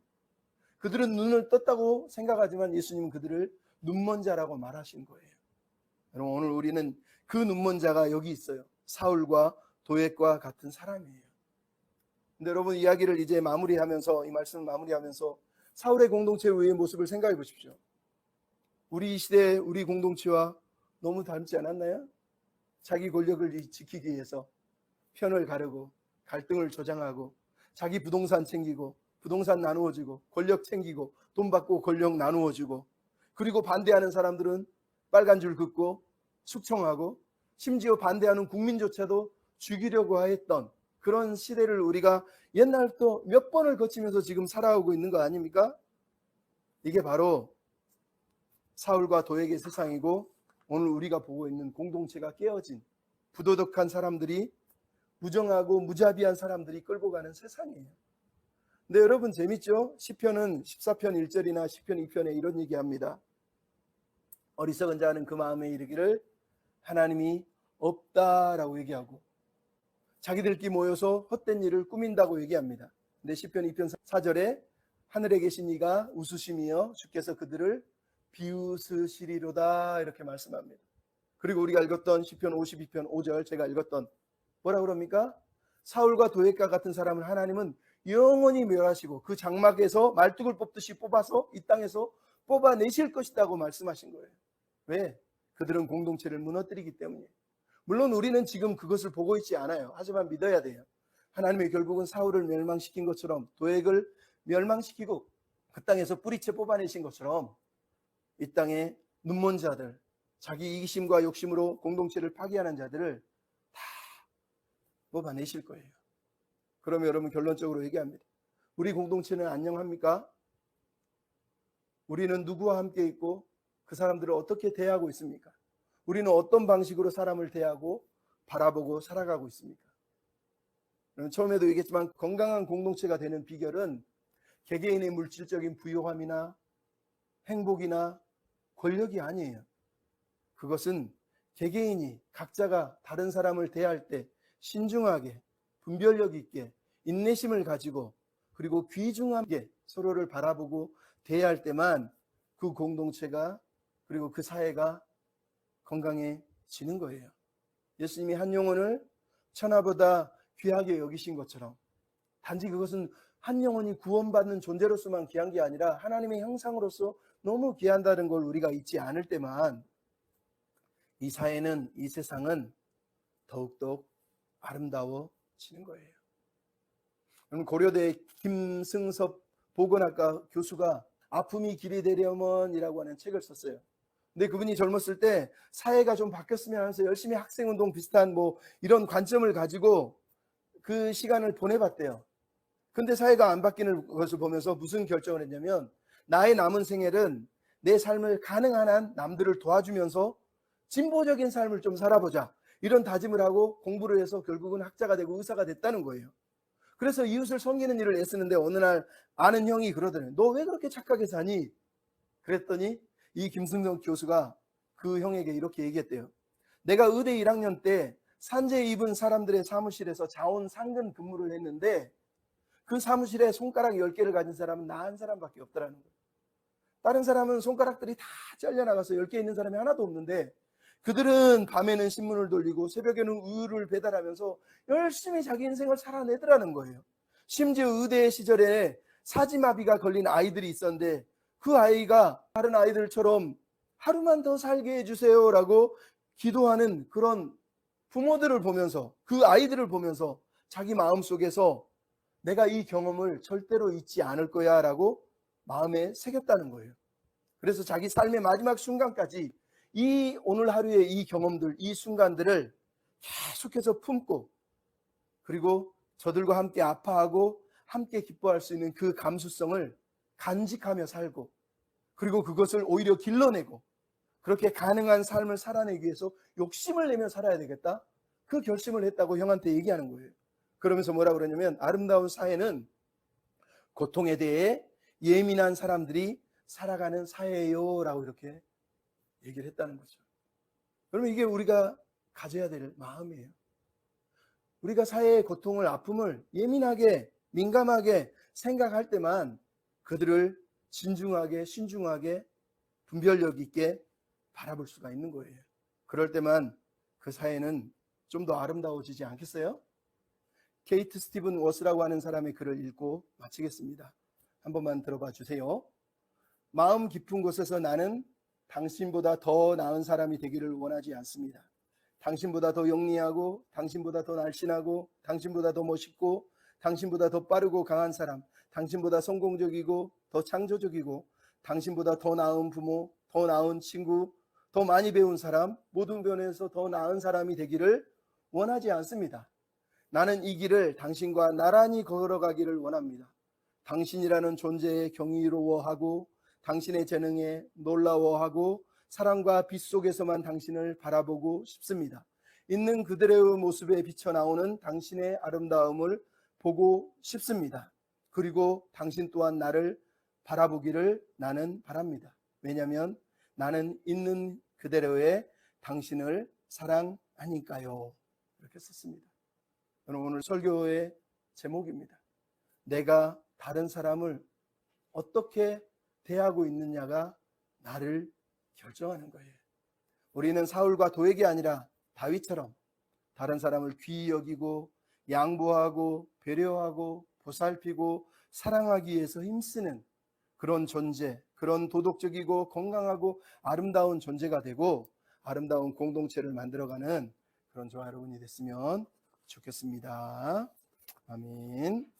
그들은 눈을 떴다고 생각하지만 예수님은 그들을 눈먼 자라고 말하신 거예요. 여러분, 오늘 우리는 그 눈먼 자가 여기 있어요. 사울과 도액과 같은 사람이에요. 근데 여러분, 이야기를 이제 마무리하면서 이 말씀을 마무리하면서 사울의 공동체의 모습을 생각해 보십시오. 우리 시대 우리 공동체와 너무 닮지 않았나요? 자기 권력을 지키기 위해서 편을 가르고 갈등을 조장하고 자기 부동산 챙기고 부동산 나누어주고 권력 챙기고 돈 받고 권력 나누어주고 그리고 반대하는 사람들은 빨간 줄 긋고 숙청하고 심지어 반대하는 국민조차도 죽이려고 했던 그런 시대를 우리가 옛날부터 몇 번을 거치면서 지금 살아오고 있는 거 아닙니까? 이게 바로 사울과 도액의 세상이고 오늘 우리가 보고 있는 공동체가 깨어진 부도덕한 사람들이 무정하고 무자비한 사람들이 끌고 가는 세상이에요. 근데 여러분 재밌죠? 시편은 14편 1절이나 시편 2편에 이런 얘기합니다. 어리석은 자는 그 마음에 이르기를 하나님이 없다라고 얘기하고 자기들끼리 모여서 헛된 일을 꾸민다고 얘기합니다. 근데 시편 2편 4절에 하늘에 계신 이가 웃으심이여 주께서 그들을 비웃으시리로다 이렇게 말씀합니다. 그리고 우리가 읽었던 시편 52편 5절 제가 읽었던 뭐라 그럽니까? 사울과 도액과 같은 사람을 하나님은 영원히 멸하시고 그 장막에서 말뚝을 뽑듯이 뽑아서 이 땅에서 뽑아내실 것이라고 말씀하신 거예요. 왜? 그들은 공동체를 무너뜨리기 때문이에요. 물론 우리는 지금 그것을 보고 있지 않아요. 하지만 믿어야 돼요. 하나님이 결국은 사울을 멸망시킨 것처럼 도액을 멸망시키고 그 땅에서 뿌리채 뽑아내신 것처럼 이 땅에 눈먼 자들, 자기 이기심과 욕심으로 공동체를 파괴하는 자들을 다 뽑아내실 거예요. 그러면 여러분 결론적으로 얘기합니다. 우리 공동체는 안녕합니까? 우리는 누구와 함께 있고 그 사람들을 어떻게 대하고 있습니까? 우리는 어떤 방식으로 사람을 대하고 바라보고 살아가고 있습니까? 처음에도 얘기했지만 건강한 공동체가 되는 비결은 개개인의 물질적인 부유함이나 행복이나 권력이 아니에요. 그것은 개개인이 각자가 다른 사람을 대할 때 신중하게 분별력 있게 인내심을 가지고 그리고 귀중하게 서로를 바라보고 대할 때만 그 공동체가 그리고 그 사회가 건강해지는 거예요. 예수님이 한 영혼을 천하보다 귀하게 여기신 것처럼 단지 그것은 한 영혼이 구원받는 존재로서만 귀한 게 아니라 하나님의 형상으로서 너무 귀한다는 걸 우리가 잊지 않을 때만 이 사회는, 이 세상은 더욱더 아름다워지는 거예요. 고려대 김승섭 보건학과 교수가 아픔이 길이 되려면이라고 하는 책을 썼어요. 근데 그분이 젊었을 때 사회가 좀 바뀌었으면 하면서 열심히 학생운동 비슷한 뭐 이런 관점을 가지고 그 시간을 보내봤대요. 근데 사회가 안 바뀌는 것을 보면서 무슨 결정을 했냐면 나의 남은 생애는 내 삶을 가능한 한 남들을 도와주면서 진보적인 삶을 좀 살아보자, 이런 다짐을 하고 공부를 해서 결국은 학자가 되고 의사가 됐다는 거예요. 그래서 이웃을 섬기는 일을 애쓰는데 어느 날 아는 형이 그러더래요. 너 왜 그렇게 착하게 사니? 그랬더니 이 김승정 교수가 그 형에게 이렇게 얘기했대요. 내가 의대 1학년 때 산재 입은 사람들의 사무실에서 자원 상근 근무를 했는데 그 사무실에 손가락 10개를 가진 사람은 나 한 사람밖에 없더라는 거예요. 다른 사람은 손가락들이 다 잘려나가서 10개 있는 사람이 하나도 없는데 그들은 밤에는 신문을 돌리고 새벽에는 우유를 배달하면서 열심히 자기 인생을 살아내더라는 거예요. 심지어 의대 시절에 사지마비가 걸린 아이들이 있었는데 그 아이가 다른 아이들처럼 하루만 더 살게 해주세요라고 기도하는 그런 부모들을 보면서, 그 아이들을 보면서 자기 마음속에서 내가 이 경험을 절대로 잊지 않을 거야 라고 마음에 새겼다는 거예요. 그래서 자기 삶의 마지막 순간까지 이 오늘 하루의 이 경험들, 이 순간들을 계속해서 품고, 그리고 저들과 함께 아파하고 함께 기뻐할 수 있는 그 감수성을 간직하며 살고, 그리고 그것을 오히려 길러내고, 그렇게 가능한 삶을 살아내기 위해서 욕심을 내며 살아야 되겠다, 그 결심을 했다고 형한테 얘기하는 거예요. 그러면서 뭐라고 그러냐면 아름다운 사회는 고통에 대해 예민한 사람들이 살아가는 사회예요 라고 이렇게 얘기를 했다는 거죠. 그러면 이게 우리가 가져야 될 마음이에요. 우리가 사회의 고통을, 아픔을 예민하게, 민감하게 생각할 때만 그들을 진중하게, 신중하게, 분별력 있게 바라볼 수가 있는 거예요. 그럴 때만 그 사회는 좀 더 아름다워지지 않겠어요? 케이트 스티븐 워스라고 하는 사람의 글을 읽고 마치겠습니다. 한 번만 들어봐 주세요. 마음 깊은 곳에서 나는 당신보다 더 나은 사람이 되기를 원하지 않습니다. 당신보다 더 영리하고, 당신보다 더 날씬하고, 당신보다 더 멋있고, 당신보다 더 빠르고 강한 사람, 당신보다 성공적이고 더 창조적이고, 당신보다 더 나은 부모, 더 나은 친구, 더 많이 배운 사람, 모든 면에서 더 나은 사람이 되기를 원하지 않습니다. 나는 이 길을 당신과 나란히 걸어가기를 원합니다. 당신이라는 존재에 경이로워하고, 당신의 재능에 놀라워하고, 사랑과 빛 속에서만 당신을 바라보고 싶습니다. 있는 그대로의 모습에 비쳐나오는 당신의 아름다움을 보고 싶습니다. 그리고 당신 또한 나를 바라보기를 나는 바랍니다. 왜냐하면 나는 있는 그대로의 당신을 사랑하니까요. 이렇게 썼습니다. 오늘 설교의 제목입니다. 내가 다른 사람을 어떻게 대하고 있느냐가 나를 결정하는 거예요. 우리는 사울과 도액이 아니라 다윗처럼 다른 사람을 귀히 여기고 양보하고 배려하고 보살피고 사랑하기 위해서 힘쓰는 그런 존재, 그런 도덕적이고 건강하고 아름다운 존재가 되고 아름다운 공동체를 만들어가는 그런 저와 여러분이 됐으면 좋겠습니다. 아멘.